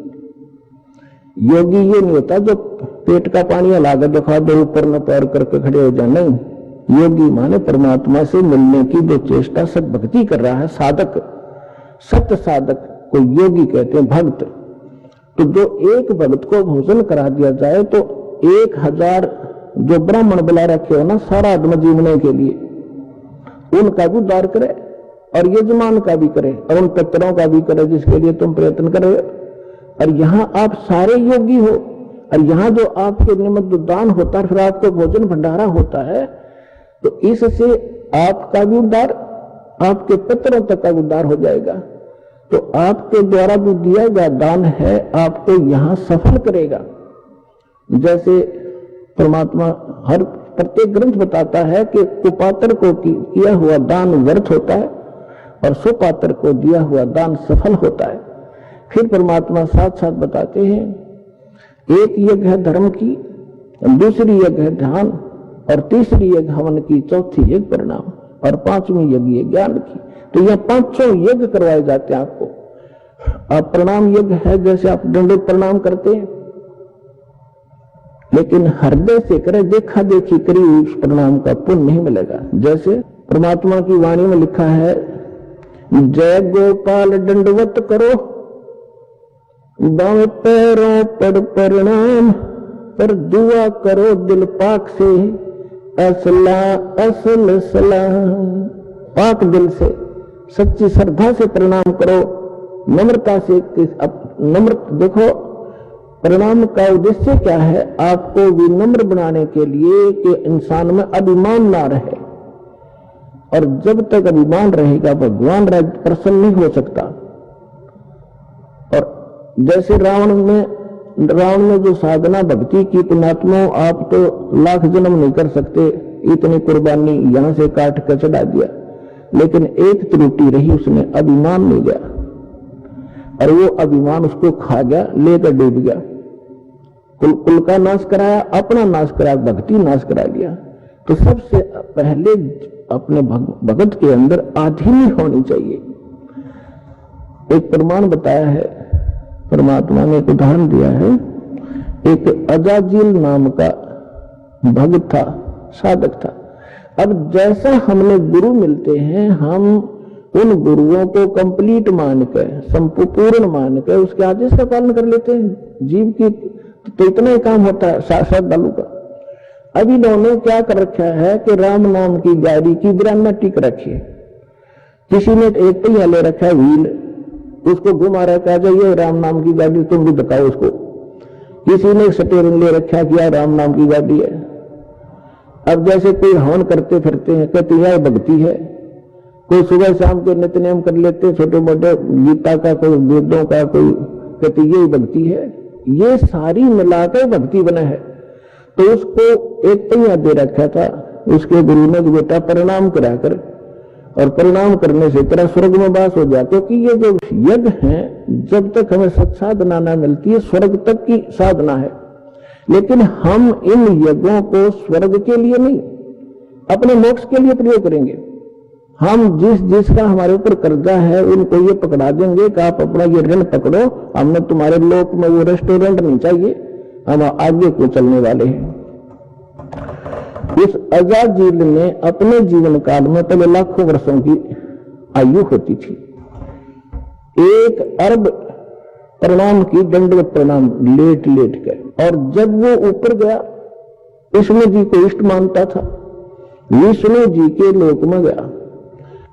ये नहीं होता जो पेट का पानी अलागा दिखा दो, ऊपर न पैर करके खड़े हो जाए, नहीं। योगी माने परमात्मा से मिलने की जो चेष्टा सत भक्ति कर रहा है, साधक, सत्य साधक को योगी कहते हैं, भक्त। तो जो एक भक्त को भोजन करा दिया जाए तो 1000 जो ब्राह्मण बुला रखे हो ना सारा आत्म जीवने के लिए, उनका भी उद्धार करे और यजमान का भी करे और उन पितरों का भी करे जिसके लिए तुम प्रयत्न कर रहे हो। और यहाँ आप सारे योगी हो, और यहाँ जो आपके निमित्त दान होता है, फिर आपको भोजन भंडारा होता है, तो इससे आपका भी उद्धार, आपके पितरों तक का उद्धार हो जाएगा। तो आपके द्वारा जो दिया गया दान है आपको यहाँ सफल करेगा। जैसे परमात्मा हर प्रत्येक ग्रंथ बताता है कि कुपात्र को किया हुआ दान व्यर्थ होता है और सुपात्र को दिया हुआ दान सफल होता है। फिर परमात्मा साथ साथ बताते हैं, एक यज्ञ है धर्म की, दूसरी यज्ञ है ध्यान, और तीसरी यज्ञ हवन की, चौथी यज्ञ परिणाम, और 5वीं यज्ञ ज्ञान की। तो यह 5 यज्ञ करवाए जाते हैं आपको। आप प्रणाम यज्ञ है, जैसे आप दंडोत प्रणाम करते हैं, लेकिन हृदय से करे, देखा देखी करी उस प्रणाम का पुण्य नहीं मिलेगा। जैसे परमात्मा की वाणी में लिखा है, जय गोपाल दंडवत करो, बाएं पैरों पर प्रणाम, पर दुआ करो दिल पाक से, असला असल सलाम। पाक दिल से, सच्ची श्रद्धा से प्रणाम करो, नम्रता से। नम्र देखो, प्रणाम का उद्देश्य क्या है? आपको विनम्र बनाने के लिए कि इंसान में अभिमान ना रहे, और जब तक अभिमान रहेगा भगवान प्रसन्न नहीं हो सकता। और जैसे रावण ने जो साधना भक्ति की, पुण्यात्मा आप तो लाख जन्म नहीं कर सकते, इतनी कुर्बानी यहां से काट कर चढ़ा दिया, लेकिन एक त्रुटि रही, उसने अभिमान नहीं गया, और वो अभिमान उसको खा गया, लेकर डूब गया। कुल का नाश कराया, अपना नाश कराया, भक्ति नाश करा लिया। तो सबसे पहले अपने भगत के अंदर आधीनी होनी चाहिए। एक प्रमाण बताया है परमात्मा ने, एक उदाहरण दिया है। एक अजाजील नाम का भक्त था, साधक था। अब जैसा हमने गुरु मिलते हैं, हम उन गुरुओं को कंप्लीट मान के, संपूर्ण मान के उसके आदेश का पालन कर लेते हैं। जीव की तो इतना ही काम होता है श्रद्धालु का। अब इन्होंने क्या कर रखा है कि राम नाम की गाड़ी की बिराना टिक रखी है। किसी ने एक पहिया ले रखा है, व्हील, उसको घुमा रखा है, ये राम नाम की गाड़ी, तुम भी बताओ उसको। किसी ने स्टीयरिंग ले रखा है, क्या राम नाम की गाड़ी है। अब जैसे कोई हवन करते फिरते हैं, कहते यह भक्ति है। कोई सुबह शाम के नित्यनेम कर लेते, छोटे मोटे गीता का, कोई वेदों का, कोई कहते ये भक्ति है। ये सारी मिलाकर भक्ति बना है। तो उसको एक पहिया दे रखा था, उसके गुरु ने बेटा प्रणाम कराकर, और प्रणाम करने से तेरा स्वर्ग में वास हो जाए। क्योंकि ये जो यज्ञ है, जब तक हमें सत्साधना न मिलती है, स्वर्ग तक की साधना है। लेकिन हम इन यज्ञों को स्वर्ग के लिए नहीं, अपने मोक्ष के लिए प्रयोग करेंगे। हम जिसका हमारे ऊपर कर्जा है, उनको ये पकड़ा देंगे कि आप अपना ये ऋण पकड़ो, हमने तुम्हारे लोक में वो रेस्टोरेंट नहीं चाहिए, हम आगे को चलने वाले हैं। इस अजाजील ने अपने जीवन काल में पहले लाखों वर्षों की आयु होती थी, 1 अरब प्रणाम की, दंडवत प्रणाम, लेट लेट कर। और जब वो ऊपर गया, विष्णु जी को इष्ट मानता था, विष्णु जी के लोक में गया।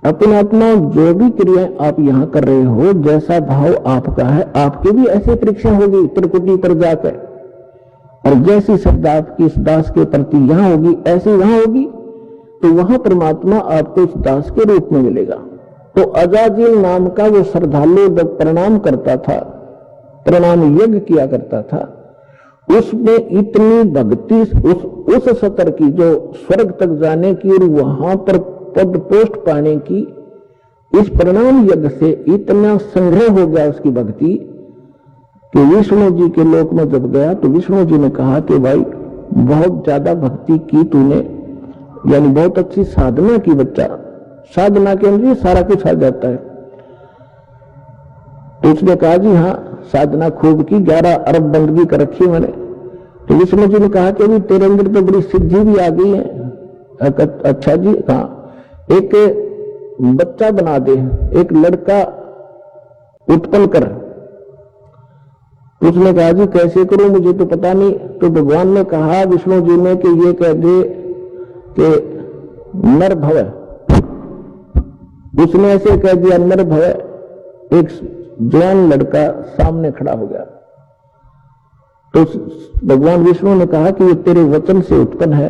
अपने अपना जो भी क्रिया आप यहां कर रहे हो, जैसा भाव आपका है, आपकी भी ऐसी परीक्षा होगी त्रिकुटी पर जाकर, और जैसी श्रद्धा आपकी इस दास के प्रति यहां होगी, ऐसी वहां होगी, तो वहां परमात्मा आपको इस दास के रूप में मिलेगा। तो अजाजिल नाम का वो श्रद्धालु जब प्रणाम करता था, प्रणाम यज्ञ किया करता था, उसमें इतनी भक्ति उस सतर की जो स्वर्ग तक जाने की और वहां पर पद पोस्ट पाने की, इस प्रणाम यज्ञ से इतना संग्रह हो गया उसकी भक्ति कि विष्णु जी के लोक में जब गया तो विष्णु जी ने कहा कि भाई बहुत ज्यादा भक्ति की तूने, यानी बहुत अच्छी साधना की बच्चा। साधना के अंदर सारा कुछ आ जाता है। तो उसने कहा जी हाँ, साधना खूब की, 11 अरब बंदगी कर रखी मैंने। तो विष्णु जी ने कहा कि अभी तेरे अंदर तो बड़ी सिद्धि भी आ गई है। अच्छा जी, हाँ, एक बच्चा बना दे, एक लड़का उत्पन्न कर। उसने कहा जी कैसे करूं, मुझे तो पता नहीं। तो भगवान ने कहा विष्णु जी ने कि ये कह दे कि नर भव। उसने ऐसे कह दिया नर भव। एक जवान लड़का सामने खड़ा हो गया। तो भगवान विष्णु ने कहा कि ये तेरे वचन से उत्पन्न है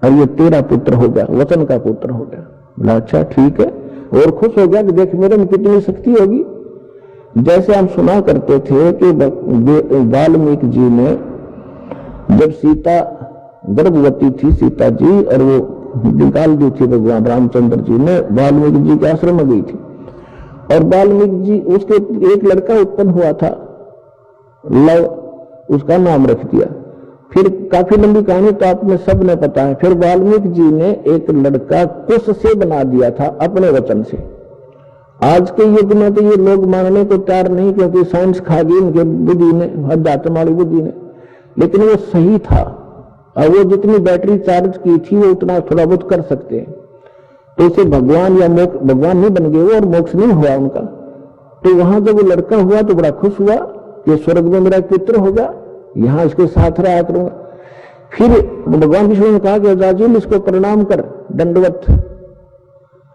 और ये तेरा पुत्र हो गया, वचन का पुत्र हो गया। बोला अच्छा ठीक है, और खुश हो गया कि देख मेरे में कितनी शक्ति होगी। जैसे हम सुना करते थे कि वाल्मीकि जी ने जब सीता गर्भवती थी, सीता जी, और वो निकाल दी थी भगवान रामचंद्र जी ने, वाल्मीकि जी के आश्रम में गई थी, और वाल्मीकि जी उसके एक लड़का उत्पन्न हुआ था, लव, उसका नाम रख दिया। फिर काफी लंबी कहानी तो आप में सब ने पता है। फिर वाल्मीकि जी ने एक लड़का कुश से बना दिया था अपने वचन से। आज के युग में तो ये लोग मानने को तैयार नहीं, क्योंकि साइंस खा गई इनके बुद्धि ने, अध्यात्म वाली बुद्धि ने, लेकिन वो सही था। और वो जितनी बैटरी चार्ज की थी वो उतना थोड़ा बहुत कर सकते हैं। तो उसे भगवान या मोक्ष, भगवान नहीं बन गए वो और मोक्ष नहीं हुआ उनका। तो वहां जब वो लड़का हुआ तो बड़ा खुश हुआ कि स्वर्ग में मेरा पुत्र होगा, यहां इसके साथ रहा करूंगा। फिर भगवान विष्णु ने कहा कि अजाजिल इसको प्रणाम कर, दंडवत।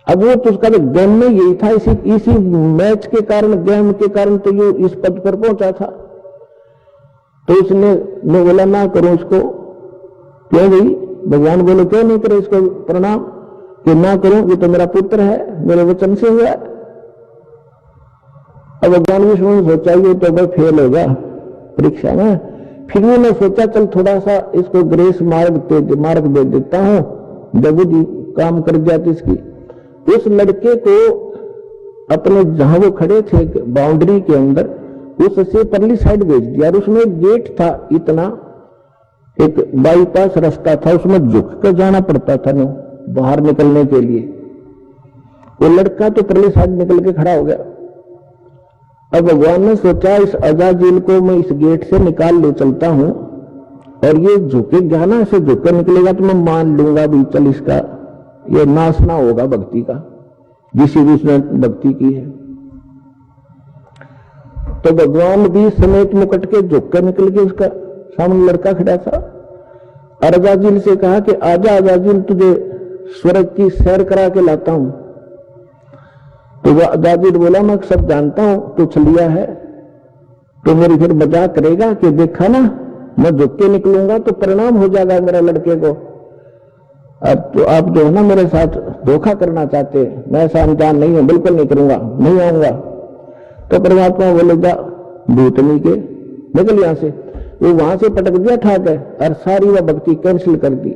अब वो तो उसका गेम में यही था, इसी मैच के कारण, गेम के कारण तो ये इस पद पर पहुंचा था। तो उसने बोला ना करो इसको। क्यों भाई? भगवान बोले क्यों नहीं करे इसको प्रणाम? कि ना करूं, ये तो मेरा पुत्र है, मेरे वचन से हुआ। अब भगवान विष्णु ने सोचा ये तो भाई फेल होगा परीक्षा में। फिर उन्होंने सोचा चल थोड़ा सा इसको ग्रेस मार्ग दे देता हूं, जब बुद्धि काम कर जाती इसकी। उस लड़के को अपने जहां वो खड़े थे बाउंड्री के अंदर, उससे परली साइड भेज दिया। और उसमें एक गेट था, इतना एक बाईपास रास्ता था, उसमें झुक कर जाना पड़ता था ना बाहर निकलने के लिए। वो लड़का तो परली साइड निकल के खड़ा हो गया। अब भगवान ने सोचा इस अजाजिल को मैं इस गेट से निकाल ले चलता हूं, और ये झुकेगा ना, ऐसे झुक कर निकलेगा तो मैं मान लूंगा भी चल इसका ये नाश ना होगा भक्ति का, जिसी भी उसने भक्ति की है। तो भगवान भी समेत मुकट के झुक कर निकल के, उसका सामने लड़का खड़ा था। अजाजिल से कहा कि आजा अजाजिल, तुझे स्वर्ग की सैर करा के लाता हूं। तो वह अजाजिल बोला मैं सब जानता हूं, तो छलिया है, तो मेरी फिर मजाक करेगा कि देखा ना मैं झुक के निकलूंगा तो परिणाम हो जाएगा मेरे लड़के को। अब तो आप जो है ना मेरे साथ धोखा करना चाहते हैं, मैं ऐसा अनजान नहीं हूं, बिल्कुल नहीं करूंगा, नहीं आऊंगा। तो परमात्मा बोलेगा भूतनी के निकल यहां से। वो वहां से पटक दिया ठाक है, और सारी वह भक्ति कैंसिल कर दी।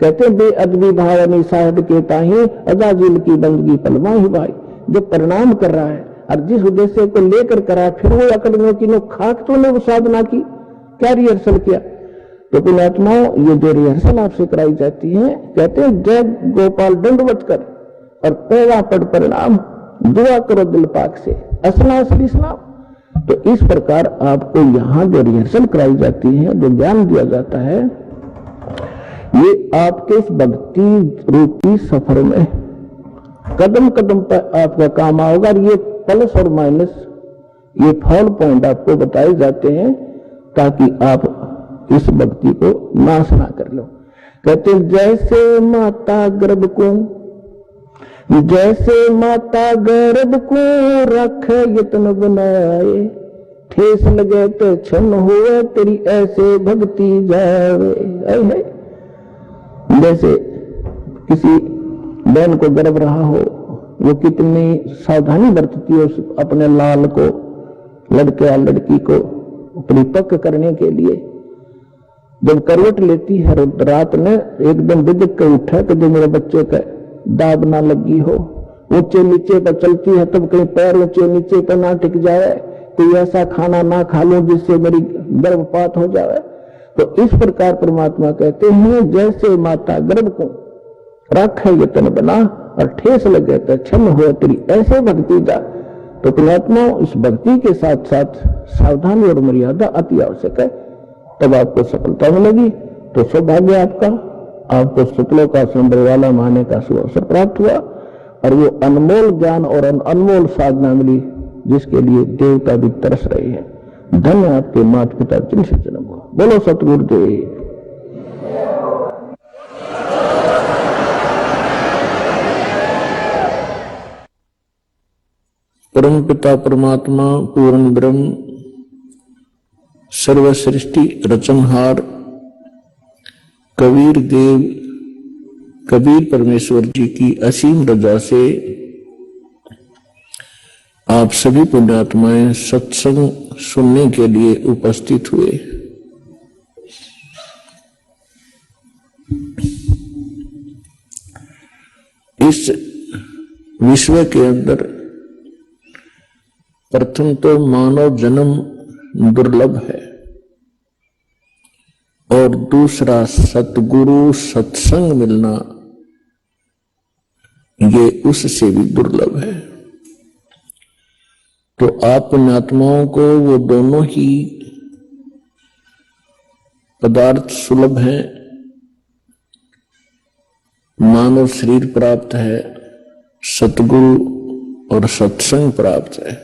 कहते हैं बेअदबी भावनी साहब के ताही अजाजिल की बंदगी पलमा ही भाई। जो प्रणाम कर रहा है और जिस उद्देश्य को लेकर करा, फिर वो अकड़ियों की नो खाक तो ने वो साधना की, क्या रिहर्सल किया। तो पुण्यात्माओं, ये जो रिहर्सल आपसे कराई जाती है, कहते हैं जय गोपाल दंडवत कर और पैरा पड़ परिणाम, दुआ करो दिल पाक से, असला असली सलाम। तो इस प्रकार आपको यहां जो रिहर्सल कराई जाती है, जो ज्ञान दिया जाता है, ये आपके इस भक्ति रूपी सफर में कदम कदम पर आपका काम आओगा। ये प्लस और माइनस, ये फॉल पॉइंट आपको बताए जाते हैं ताकि आप इस भक्ति को नाश ना कर लो। कहते जैसे माता गर्भ को, जैसे माता गर्भ को रखे यत्न बनाए, ठेस लगे तो क्षण हुए तेरी ऐसे भक्ति जावे। जैसे किसी बहन को गर्भ रहा हो, वो कितनी सावधानी बरतती है उस अपने लाल को, लड़के या लड़की को परिपक्व करने के लिए। जब करवट लेती है रात में एकदम बिदक कर उठा कि जो मेरे बच्चे का दाब ना लगी हो, ऊंचे नीचे पर चलती है तब कहीं पैर ऊंचे नीचे पर ना टिक जाए, कोई ऐसा खाना ना खा लो जिससे मेरी गर्भपात हो जाए। तो इस प्रकार परमात्मा कहते हैं जैसे माता गर्भ को रखे यत्न बना और ठेस लगे तो क्षण हो तेरी ऐसे भक्ति जा। तो पुण्यात्मा इस भक्ति के साथ साथ सावधानी और मर्यादा अति आवश्यक है, तब आपको सफलता मिलेगी। तो सौभाग्य आपका, आपको शुक्लों का संबरवाला माने का सुअवसर प्राप्त हुआ और वो अनमोल ज्ञान और अनमोल साधना मिली जिसके लिए देवता भी तरस रहे हैं। धन्य आपके माता पिता जिनसे जन्म हुआ। बोलो सतगुरुदेव। परम पिता परमात्मा पूर्ण ब्रह्म सर्व सृष्टि रचनहार कबीर देव कबीर परमेश्वर जी की असीम रजा से आप सभी पुण्यात्माएं सत्संग सुनने के लिए उपस्थित हुए। इस विश्व के अंदर प्रथम तो मानव जन्म दुर्लभ है और दूसरा सतगुरु सत्संग मिलना ये उससे भी दुर्लभ है। तो आप पुण्यात्माओं को वो दोनों ही पदार्थ सुलभ हैं। मानव शरीर प्राप्त है, सतगुरु और सत्संग प्राप्त है।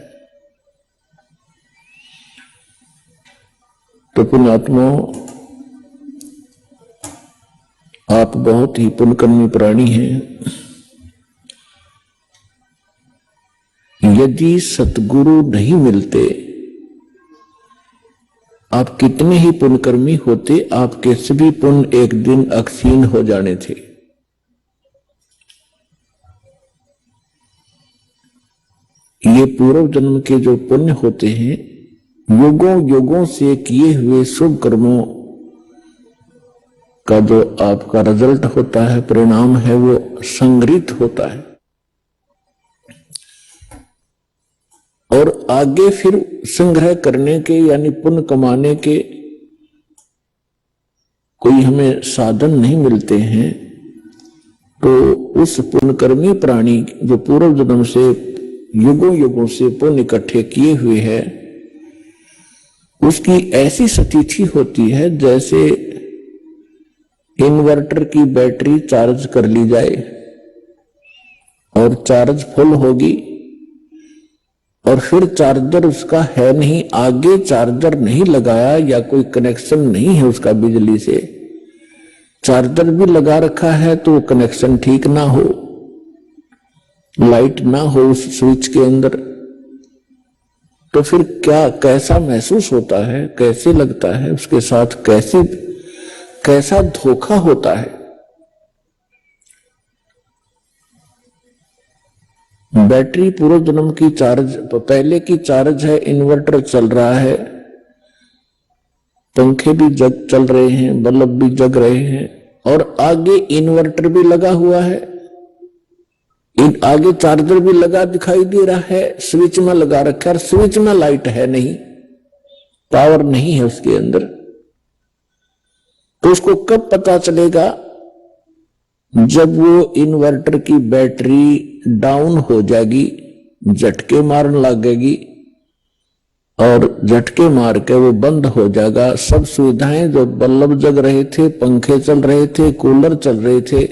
तो पुण्यात्माओं आप बहुत ही पुण्यकर्मी प्राणी हैं। यदि सतगुरु नहीं मिलते, आप कितने ही पुण्यकर्मी होते, आपके सभी पुण्य एक दिन अक्षीण हो जाने थे। ये पूर्व जन्म के जो पुण्य होते हैं, युगों युगों से किए हुए शुभ कर्मों का जो आपका रिजल्ट होता है, परिणाम है, वो संग्रहित होता है और आगे फिर संग्रह करने के यानी पुण्य कमाने के कोई हमें साधन नहीं मिलते हैं। तो उस पुण्यकर्मी प्राणी जो पूर्व जन्म से युगों युगों से पुण्य इकट्ठे किए हुए है, उसकी ऐसी स्थिति होती है जैसे इन्वर्टर की बैटरी चार्ज कर ली जाए और चार्ज फुल होगी और फिर चार्जर उसका है नहीं, आगे चार्जर नहीं लगाया या कोई कनेक्शन नहीं है उसका बिजली से, चार्जर भी लगा रखा है तो कनेक्शन ठीक ना हो, लाइट ना हो उस स्विच के अंदर, तो फिर क्या कैसा महसूस होता है, कैसे लगता है, उसके साथ कैसा धोखा होता है। बैटरी पूर्व जन्म की चार्ज पहले की चार्ज है, इन्वर्टर चल रहा है, पंखे भी चल रहे हैं, बल्ब भी जग रहे हैं और आगे इन्वर्टर भी लगा हुआ है, आगे चार्जर भी लगा दिखाई दे रहा है, स्विच में लगा रखा है, स्विच में लाइट है नहीं, पावर नहीं है उसके अंदर। तो उसको कब पता चलेगा? जब वो इन्वर्टर की बैटरी डाउन हो जाएगी, झटके मारने लगेगी और झटके मार के वो बंद हो जाएगा। सब सुविधाएं जो बल्ब जग रहे थे, पंखे चल रहे थे, कूलर चल रहे थे,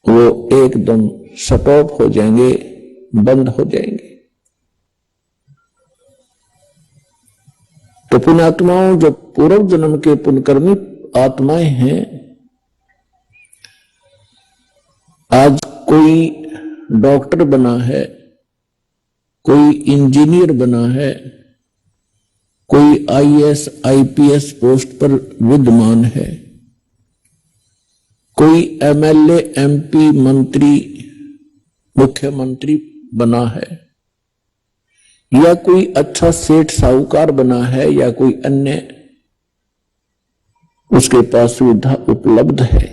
वो एकदम शट ऑफ हो जाएंगे, बंद हो जाएंगे। तो पुण्यात्माओं, जो पूर्व जन्म के पुण्यकर्मी आत्माएं हैं, आज कोई डॉक्टर बना है, कोई इंजीनियर बना है, कोई आईएएस आईपीएस पोस्ट पर विद्यमान है, कोई एमएलए एमपी मंत्री मुख्यमंत्री बना है, या कोई अच्छा सेठ साहूकार बना है, या कोई अन्य उसके पास सुविधा उपलब्ध है,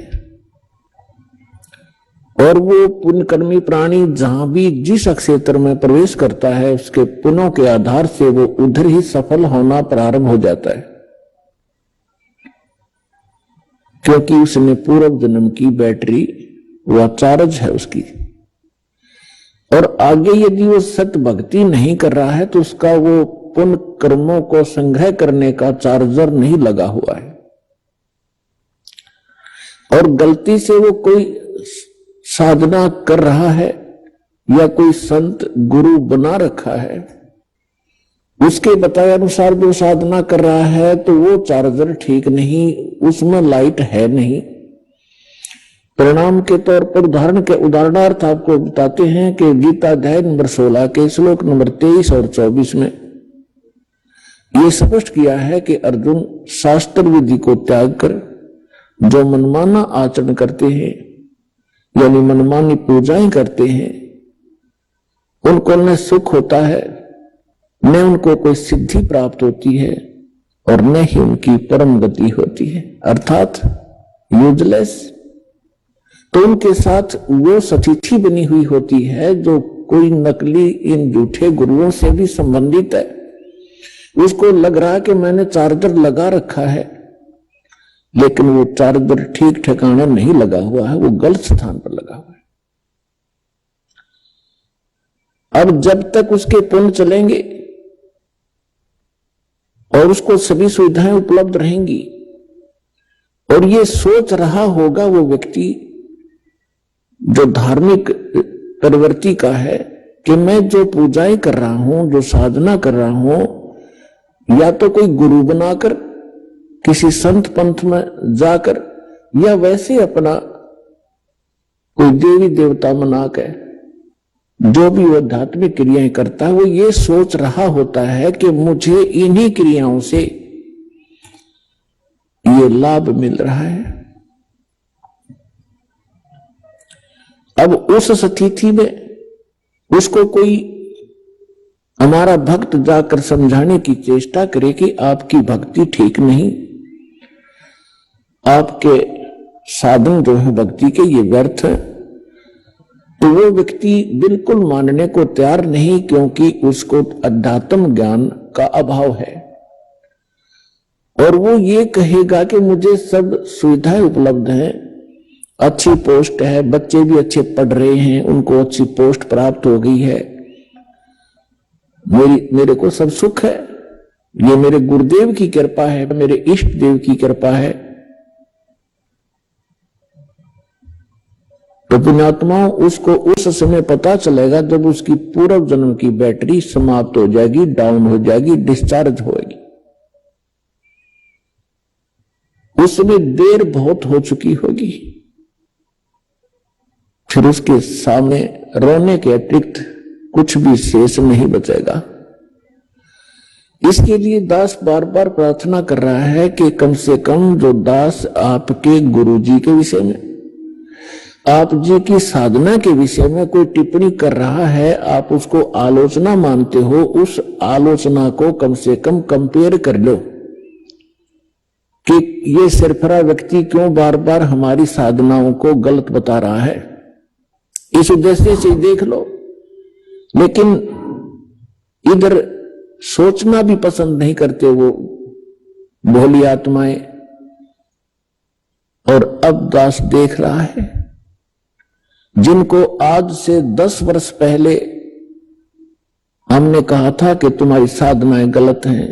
और वो पुण्यकर्मी प्राणी जहां भी जिस क्षेत्र में प्रवेश करता है, उसके पुण्यों के आधार से वो उधर ही सफल होना प्रारंभ हो जाता है, क्योंकि उसने पूर्व जन्म की बैटरी वह चार्ज है उसकी। और आगे यदि वो सत भक्ति नहीं कर रहा है तो उसका वो पुण्य कर्मों को संग्रह करने का चार्जर नहीं लगा हुआ है, और गलती से वो कोई साधना कर रहा है या कोई संत गुरु बना रखा है, उसके बताए अनुसार जो साधना कर रहा है, तो वो चार्जर ठीक नहीं, उसमें लाइट है नहीं। परिणाम के तौर पर उदाहरणार्थ आपको बताते हैं कि गीता अध्याय नंबर 16 के श्लोक नंबर 23 और 24 में ये स्पष्ट किया है कि अर्जुन शास्त्र विधि को त्याग कर जो मनमाना आचरण करते हैं, यानी मनमानी पूजाएं करते हैं, उनको न सुख होता है, न उनको कोई सिद्धि प्राप्त होती है, और न ही उनकी परम गति होती है, अर्थात यूजलेस। तो उनके साथ वो सतिथि बनी हुई होती है जो कोई नकली इन झूठे गुरुओं से भी संबंधित है। उसको लग रहा है कि मैंने चार्जर लगा रखा है, लेकिन वो चार्जर ठीक ठिकाना नहीं लगा हुआ है, वो गलत स्थान पर लगा हुआ है। अब जब तक उसके पुण्य चलेंगे और उसको सभी सुविधाएं उपलब्ध रहेंगी, और ये सोच रहा होगा वो व्यक्ति जो धार्मिक प्रवृत्ति का है कि मैं जो पूजाएं कर रहा हूं, जो साधना कर रहा हूं, या तो कोई गुरु बनाकर किसी संत पंथ में जाकर, या वैसे अपना कोई देवी देवता मनाकर जो भी वो आध्यात्मिक क्रियाएं करता है, वो ये सोच रहा होता है कि मुझे इन्हीं क्रियाओं से ये लाभ मिल रहा है। अब उस स्थिति में उसको कोई हमारा भक्त जाकर समझाने की चेष्टा करे कि आपकी भक्ति ठीक नहीं, आपके साधन जो है भक्ति के ये व्यर्थ है, तो वो व्यक्ति बिल्कुल मानने को तैयार नहीं, क्योंकि उसको अध्यात्म ज्ञान का अभाव है। और वो ये कहेगा कि मुझे सब सुविधाएं उपलब्ध हैं, अच्छी पोस्ट है, बच्चे भी अच्छे पढ़ रहे हैं, उनको अच्छी पोस्ट प्राप्त हो गई है, मेरे को सब सुख है, ये मेरे गुरुदेव की कृपा है, मेरे इष्ट देव की कृपा है। तो पुण्यात्माओं, उसको उस समय पता चलेगा जब उसकी पूर्व जन्म की बैटरी समाप्त हो जाएगी, डाउन हो जाएगी, डिस्चार्ज होगी। उसमें देर बहुत हो चुकी होगी, फिर उसके सामने रोने के अतिरिक्त कुछ भी शेष नहीं बचेगा। इसके लिए दास बार बार प्रार्थना कर रहा है कि कम से कम जो दास आपके गुरु जी के विषय में, आप जी की साधना के विषय में कोई टिप्पणी कर रहा है, आप उसको आलोचना मानते हो, उस आलोचना को कम से कम कंपेयर कर लो कि ये सरफरा व्यक्ति क्यों बार बार हमारी साधनाओं को गलत बता रहा है, इस उद्देश्य से देख लो। लेकिन इधर सोचना भी पसंद नहीं करते वो भोली आत्माएं। और अब दास देख रहा है, जिनको आज से 10 वर्ष पहले हमने कहा था कि तुम्हारी साधनाएं गलत हैं,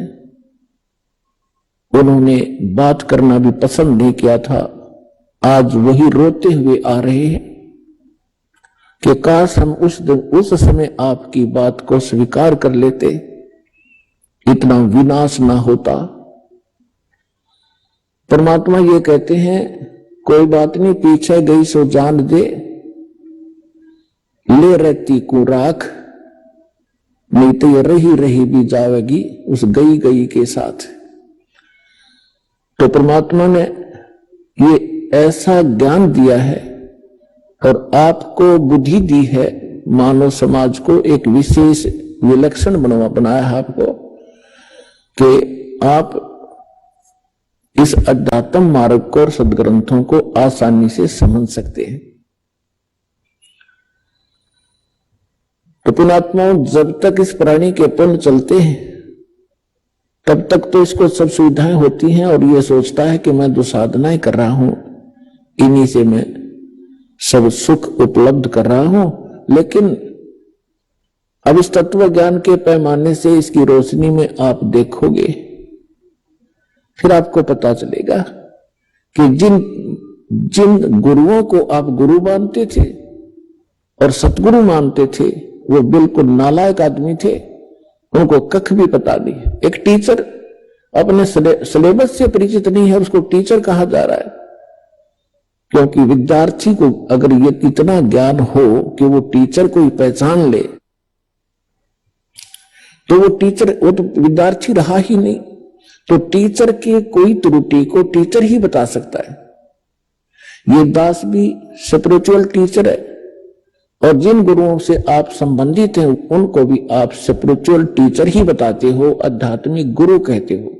उन्होंने बात करना भी पसंद नहीं किया था, आज वही रोते हुए आ रहे हैं। कि काश हम उस समय आपकी बात को स्वीकार कर लेते, इतना विनाश ना होता। परमात्मा ये कहते हैं, कोई बात नहीं, पीछे गई सो जान दे, ले रहती को राख, नहीं तो ये रही रही भी जाएगी उस गई गई के साथ। तो परमात्मा ने ये ऐसा ज्ञान दिया है और आपको बुद्धि दी है, मानव समाज को एक विशेष विलक्षण बनाया है आपको, कि आप इस अध्यात्म मार्ग को और सदग्रंथों को आसानी से समझ सकते हैं। तो पुण्यात्माओं, जब तक इस प्राणी के पुण्य चलते हैं तब तक तो इसको सब सुविधाएं होती हैं और ये सोचता है कि मैं जो साधनाएं कर रहा हूं इन्हीं से मैं सब सुख उपलब्ध कर रहा हूं। लेकिन अब इस तत्व ज्ञान के पैमाने से इसकी रोशनी में आप देखोगे, फिर आपको पता चलेगा कि जिन गुरुओं को आप गुरु मानते थे और सतगुरु मानते थे, वो बिल्कुल नालायक आदमी थे, उनको कख भी पता नहीं। एक टीचर अपने सिलेबस से परिचित नहीं है, उसको टीचर कहा जा रहा है, क्योंकि विद्यार्थी को अगर ये इतना ज्ञान हो कि वो टीचर को ही पहचान ले, तो वो तो विद्यार्थी रहा ही नहीं। तो टीचर की कोई त्रुटि को टीचर ही बता सकता है। ये दास भी स्पिरिचुअल टीचर है, और जिन गुरुओं से आप संबंधित हैं उनको भी आप स्पिरिचुअल टीचर ही बताते हो, आध्यात्मिक गुरु कहते हो।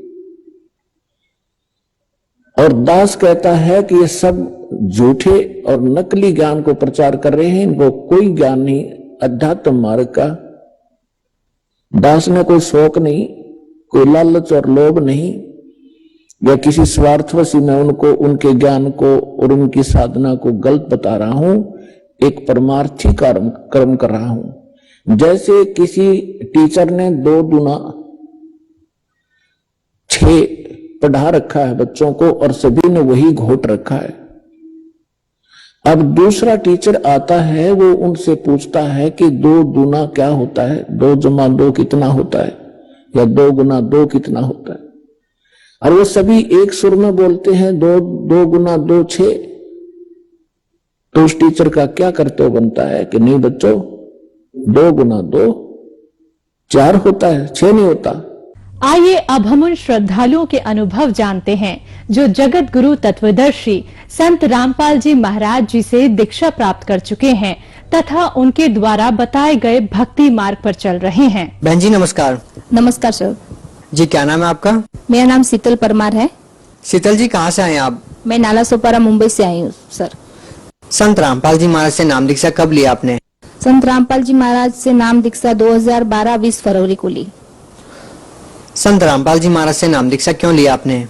और दास कहता है कि ये सब झूठे और नकली ज्ञान को प्रचार कर रहे हैं, इनको कोई ज्ञान नहीं अध्यात्म मार्ग का। दास ने कोई शौक नहीं, कोई लालच और लोभ नहीं, या किसी स्वार्थवशी मैं उनको उनके ज्ञान को और उनकी साधना को गलत बता रहा हूं, एक परमार्थी कर्म कर रहा हूं। जैसे किसी टीचर ने 2 दूना 6 पढ़ा रखा है बच्चों को और सभी ने वही घोट रखा है। अब दूसरा टीचर आता है, वो उनसे पूछता है कि 2 दूना क्या होता है, 2 जमा 2 कितना होता है, या 2 गुना 2 कितना होता है। और वो सभी एक सुर में बोलते हैं 2 गुना 2 6। तो उस टीचर का क्या कर्तव्य बनता है कि नहीं बच्चों, 2 गुना 2 4 होता है, 6 नहीं होता। आइए अब हम उन श्रद्धालुओं के अनुभव जानते हैं जो जगत गुरु तत्वदर्शी संत रामपाल जी महाराज जी से दीक्षा प्राप्त कर चुके हैं तथा उनके द्वारा बताए गए भक्ति मार्ग पर चल रहे हैं। बहन जी नमस्कार। नमस्कार सर जी, क्या नाम है आपका? मेरा नाम शीतल परमार है। शीतल जी, कहाँ से आए हैं आप? मैं नाला सोपारा मुंबई से आई हूँ सर। संत रामपाल जी महाराज से नाम दीक्षा कब लिया आपने? संत रामपाल जी महाराज से नाम दीक्षा 2012 20 फरवरी को ली। संत रामपाल जी महाराज से नाम दीक्षा क्यों लिया आपने?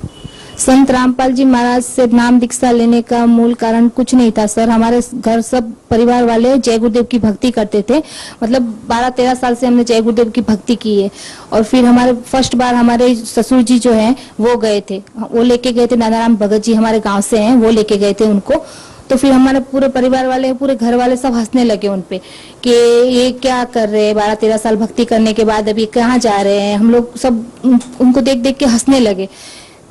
संत रामपाल जी महाराज से नाम दीक्षा लेने का मूल कारण कुछ नहीं था सर। हमारे घर सब परिवार वाले जय गुरुदेव की भक्ति करते थे, मतलब 12-13 साल से हमने जय गुरुदेव की भक्ति की है। और फिर हमारे फर्स्ट बार हमारे ससुर जी जो हैं वो गए थे, वो लेके गए थे, नानाराम भगत जी हमारे गाँव से हैं, वो लेके गए थे उनको। तो फिर हमारे पूरे परिवार वाले, पूरे घर वाले सब हंसने लगे उन पे कि ये क्या कर रहे हैं, 12-13 साल भक्ति करने के बाद अभी कहाँ जा रहे हैं। हम लोग सब उनको देख देख के हंसने लगे।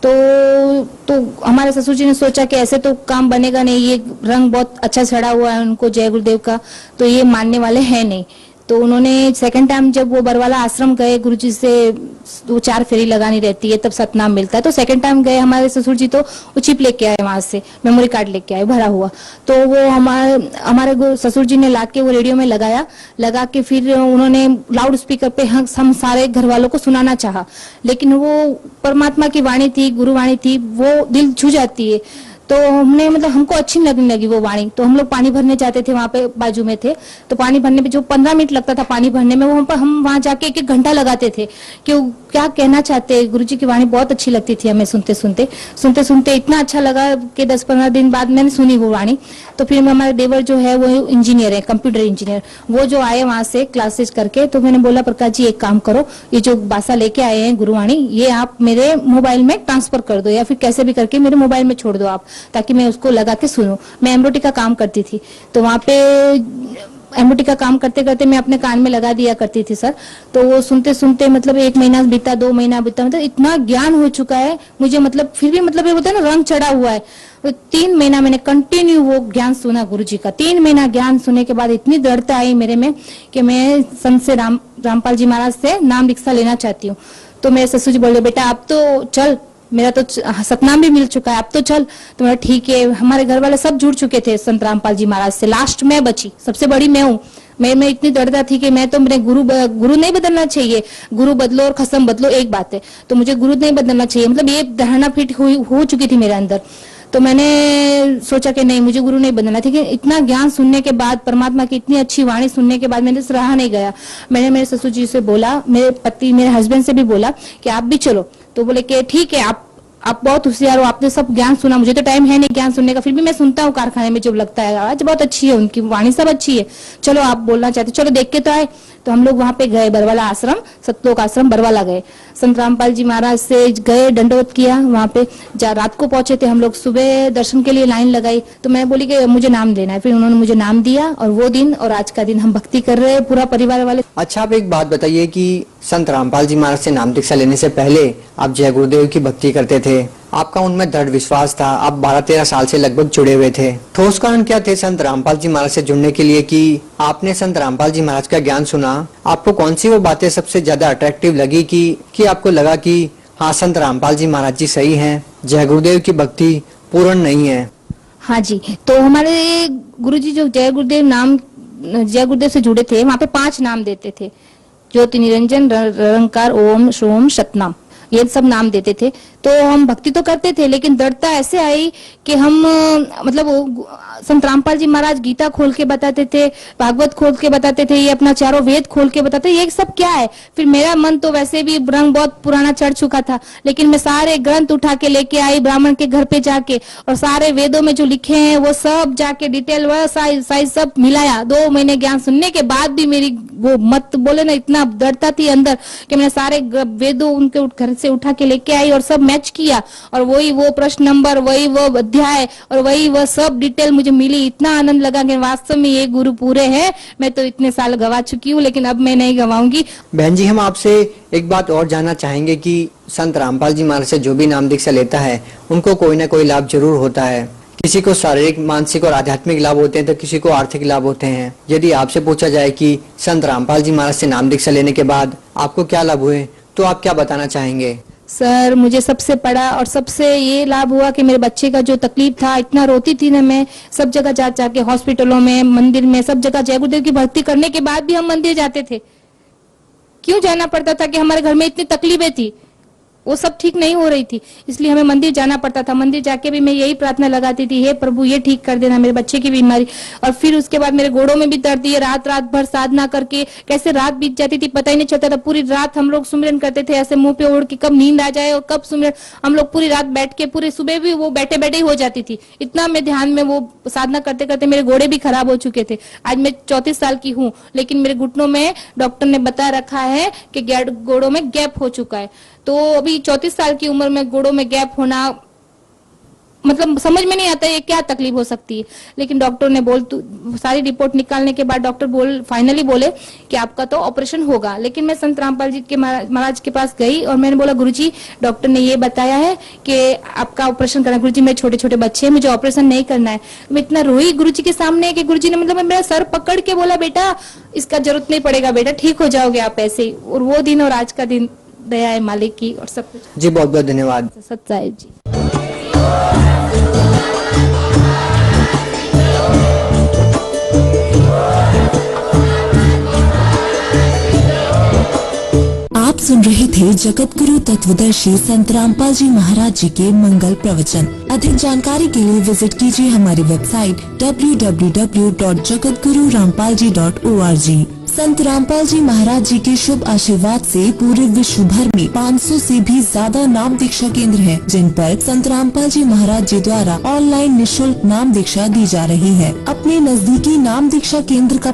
तो हमारे ससुर जी ने सोचा कि ऐसे तो काम बनेगा नहीं, ये रंग बहुत अच्छा चढ़ा हुआ है उनको जय गुरुदेव का, तो ये मानने वाले हैं नहीं। तो उन्होंने सेकंड टाइम जब वो बरवाला आश्रम गए, गुरुजी से 2-4 फेरी लगानी रहती है तब सतनाम मिलता है। तो सेकंड टाइम गए हमारे ससुर जी, तो वो चिप लेके आए, वहां से मेमोरी कार्ड लेके आए भरा हुआ। तो वो हमारे ससुर जी ने लाके वो रेडियो में लगा के फिर उन्होंने लाउड स्पीकर पे हम सारे घर वालों को सुनाना चाहा। लेकिन वो परमात्मा की वाणी थी, गुरुवाणी थी, वो दिल छू जाती है। तो हमने मतलब हमको अच्छी लगने लगी वो वाणी। तो हम लोग पानी भरने जाते थे, वहां पे बाजू में थे, तो पानी भरने पे जो 15 मिनट लगता था पानी भरने में, वो हम वहां जाके 1-1 घंटा लगाते थे कि वो क्या कहना चाहते हैं। गुरुजी की वाणी बहुत अच्छी लगती थी हमें। सुनते सुनते इतना अच्छा लगा कि 10-15 दिन बाद मैंने सुनी वो वाणी। तो फिर हमारे देवर जो है वो इंजीनियर है, कंप्यूटर इंजीनियर, वो जो आए वहां से क्लासेस करके, तो मैंने बोला प्रकाश जी एक काम करो, ये जो बासा लेके आए हैं गुरुवाणी, ये आप मेरे मोबाइल में ट्रांसफर कर दो या फिर कैसे भी करके मेरे मोबाइल में छोड़ दो आप, ताकि मैं उसको लगा के सुनूं। मैं एमरोटी का काम करती थी, तो वहां पे एमओटी का काम करते करते मैं अपने कान में लगा दिया करती थी सर। तो वो सुनते सुनते मतलब 1 महीना बीता, 2 महीना बीता, मतलब इतना ज्ञान हो चुका है मुझे, मतलब फिर भी मतलब ये होता है ना, रंग चढ़ा हुआ है। तो 3 महीना मैंने कंटिन्यू वो ज्ञान सुना गुरुजी का। 3 महीना ज्ञान सुनने के बाद इतनी दृढ़ता आई मेरे में कि मैं संत से रामपाल जी महाराज से नाम दीक्षा लेना चाहती हूँ। तो मेरे ससुर जी बोले, बेटा अब तो चल, मेरा तो सतनाम भी मिल चुका है, अब तो चल। तो मेरा ठीक है। हमारे घर वाले सब जुड़ चुके थे संत रामपाल जी महाराज से, लास्ट मैं बची, सबसे बड़ी मैं हूँ। मैं इतनी दृढ़ता थी कि मैं तो मेरे गुरु नहीं बदलना चाहिए, गुरु बदलो और खसम बदलो एक बात है, तो मुझे गुरु नहीं बदलना चाहिए, मतलब ये धारणा फिट हो चुकी थी मेरे अंदर। तो मैंने सोचा कि नहीं, मुझे गुरु नहीं बदलना। ठीक है, इतना ज्ञान सुनने के बाद, परमात्मा की इतनी अच्छी वाणी सुनने के बाद मैंने रहा नहीं गया। मैंने मेरे ससुर जी से बोला, मेरे पति मेरे हस्बैंड से भी बोला कि आप भी चलो। तो बोले कि ठीक है, आप बहुत होशियार हो, आपने सब ज्ञान सुना, मुझे तो टाइम है नहीं ज्ञान सुनने का, फिर भी मैं सुनता हूँ कारखाने में जब लगता है, आवाज बहुत अच्छी है उनकी, वाणी सब अच्छी है, चलो आप बोलना चाहते, चलो देख के तो आए। तो हम लोग वहां पे गए, बरवाला आश्रम, सतलोक आश्रम बरवाला गए, संत रामपाल जी महाराज से गए, दंडवत किया वहां पे। रात को पहुंचे थे हम लोग, सुबह दर्शन के लिए लाइन लगाई। तो मैं बोली कि मुझे नाम लेना है, फिर उन्होंने मुझे नाम दिया, और वो दिन और आज का दिन हम भक्ति कर रहे हैं पूरा परिवार वाले। अच्छा, आप एक बात बताइए कि संत रामपाल जी महाराज से नाम दीक्षा लेने से पहले आप जय गुरुदेव की भक्ति करते थे, आपका उनमें दृढ़ विश्वास था, आप 12-13 साल से लगभग जुड़े हुए थे। ठोस कारण क्या थे संत रामपाल जी महाराज से जुड़ने के लिए कि आपने संत रामपाल जी महाराज का ज्ञान सुना? आपको कौन सी वो बातें सबसे ज्यादा अट्रैक्टिव लगी कि आपको लगा कि हाँ, संत रामपाल जी महाराज जी सही हैं, जय गुरुदेव की भक्ति पूर्ण नहीं है? हाँ जी, तो हमारे गुरुजी जो जय गुरुदेव से जुड़े थे, वहाँ पे 5 नाम देते थे, ज्योति निरंजन, निरंकार, ओम, सोम, सतनाम, ये सब नाम देते थे। तो हम भक्ति तो करते थे, लेकिन दृढ़ता ऐसे आई कि हम मतलब संत रामपाल जी महाराज गीता खोल के बताते थे, भागवत खोल के बताते थे, ये अपना चारों वेद खोल के बताते, ये सब क्या है। फिर मेरा मन तो वैसे भी रंग बहुत पुराना चढ़ चुका था, लेकिन मैं सारे ग्रंथ उठा के लेके आई ब्राह्मण के घर पे जाके, और सारे वेदों में जो लिखे हैं वो सब जाके डिटेल साइज सब मिलाया। 2 महीने ज्ञान सुनने के बाद भी मेरी वो मत बोले ना, इतना दृढ़ता थी अंदर कि मैंने सारे वेदों उनके घर से उठा के लेके आई और सब मैच किया, और वही वो प्रश्न नंबर, वही वो अध्याय, और वही वो सब डिटेल मुझे मिली। इतना आनंद लगा कि वास्तव में ये गुरु पूरे हैं। मैं तो इतने साल गवा चुकी हूँ, लेकिन अब मैं नहीं गवाऊंगी। बहन जी, हम आपसे एक बात और जानना चाहेंगे कि संत रामपाल जी महाराज से जो भी नाम दीक्षा लेता है, उनको कोई ना कोई लाभ जरूर होता है। किसी को शारीरिक, मानसिक और आध्यात्मिक लाभ होते हैं, तो किसी को आर्थिक लाभ होते हैं। यदि आपसे पूछा जाए कि संत रामपाल जी महाराज से नाम दीक्षा लेने के बाद आपको क्या लाभ हुए, तो आप क्या बताना चाहेंगे? सर, मुझे सबसे बड़ा और सबसे ये लाभ हुआ कि मेरे बच्चे का जो तकलीफ था, इतना रोती थी ना मैं, सब जगह जा जाके, हॉस्पिटलों में, मंदिर में, सब जगह जय गुरुदेव की भक्ति करने के बाद भी हम मंदिर जाते थे। क्यों जाना पड़ता था कि हमारे घर में इतनी तकलीफें थी, वो सब ठीक नहीं हो रही थी, इसलिए हमें मंदिर जाना पड़ता था। मंदिर जाके भी मैं यही प्रार्थना लगाती थी, हे प्रभु ये ठीक कर देना मेरे बच्चे की बीमारी। और फिर उसके बाद मेरे गोड़ों में भी दर्द, ये रात भर साधना करके कैसे रात बीत जाती थी पता ही नहीं चलता था। पूरी रात हम लोग सुमिरन करते थे, ऐसे मुंह पे ओढ़ के, कब नींद आ जाए और कब सुमिरन। हम लोग पूरी रात बैठ के, पूरी सुबह भी वो बैठे बैठे ही हो जाती थी, इतना मैं ध्यान में वो साधना करते करते मेरे गोड़े भी खराब हो चुके थे। आज मैं 34 साल की हूँ, लेकिन मेरे घुटनों में डॉक्टर ने बता रखा है कि गोड़ों में गैप हो चुका है। तो अभी 34 साल की उम्र में गोड़ों में गैप होना, मतलब समझ में नहीं आता ये क्या तकलीफ हो सकती है। लेकिन डॉक्टर ने सारी रिपोर्ट निकालने के बाद डॉक्टर फाइनली बोले कि आपका तो ऑपरेशन होगा। लेकिन मैं संत रामपाल जी के महाराज के पास गई और मैंने बोला, गुरुजी डॉक्टर ने ये बताया है कि आपका ऑपरेशन करना है। गुरुजी मेरे छोटे छोटे बच्चे हैं, मुझे ऑपरेशन नहीं करना है। मैं इतना रोई गुरुजी के सामने कि गुरुजी ने मतलब मेरा सर पकड़ के बोला, बेटा इसका जरूरत नहीं पड़ेगा, बेटा ठीक हो जाओगे आप ऐसे ही। और वो दिन और आज का दिन दया है मालिक की और सब कुछ। जी बहुत बहुत धन्यवाद। सच्चाई जी। आप सुन रहे थे जगत गुरु तत्वदर्शी संत रामपाल जी महाराज जी के मंगल प्रवचन। अधिक जानकारी के लिए विजिट कीजिए हमारी वेबसाइट www.jagatgururampalji.org। संत रामपाल जी महाराज जी के शुभ आशीर्वाद से पूरे विश्व भर में 500 से भी ज्यादा नाम दीक्षा केंद्र हैं, जिन पर संत रामपाल जी महाराज जी द्वारा ऑनलाइन निःशुल्क नाम दीक्षा दी जा रही है। अपने नजदीकी नाम दीक्षा केंद्र का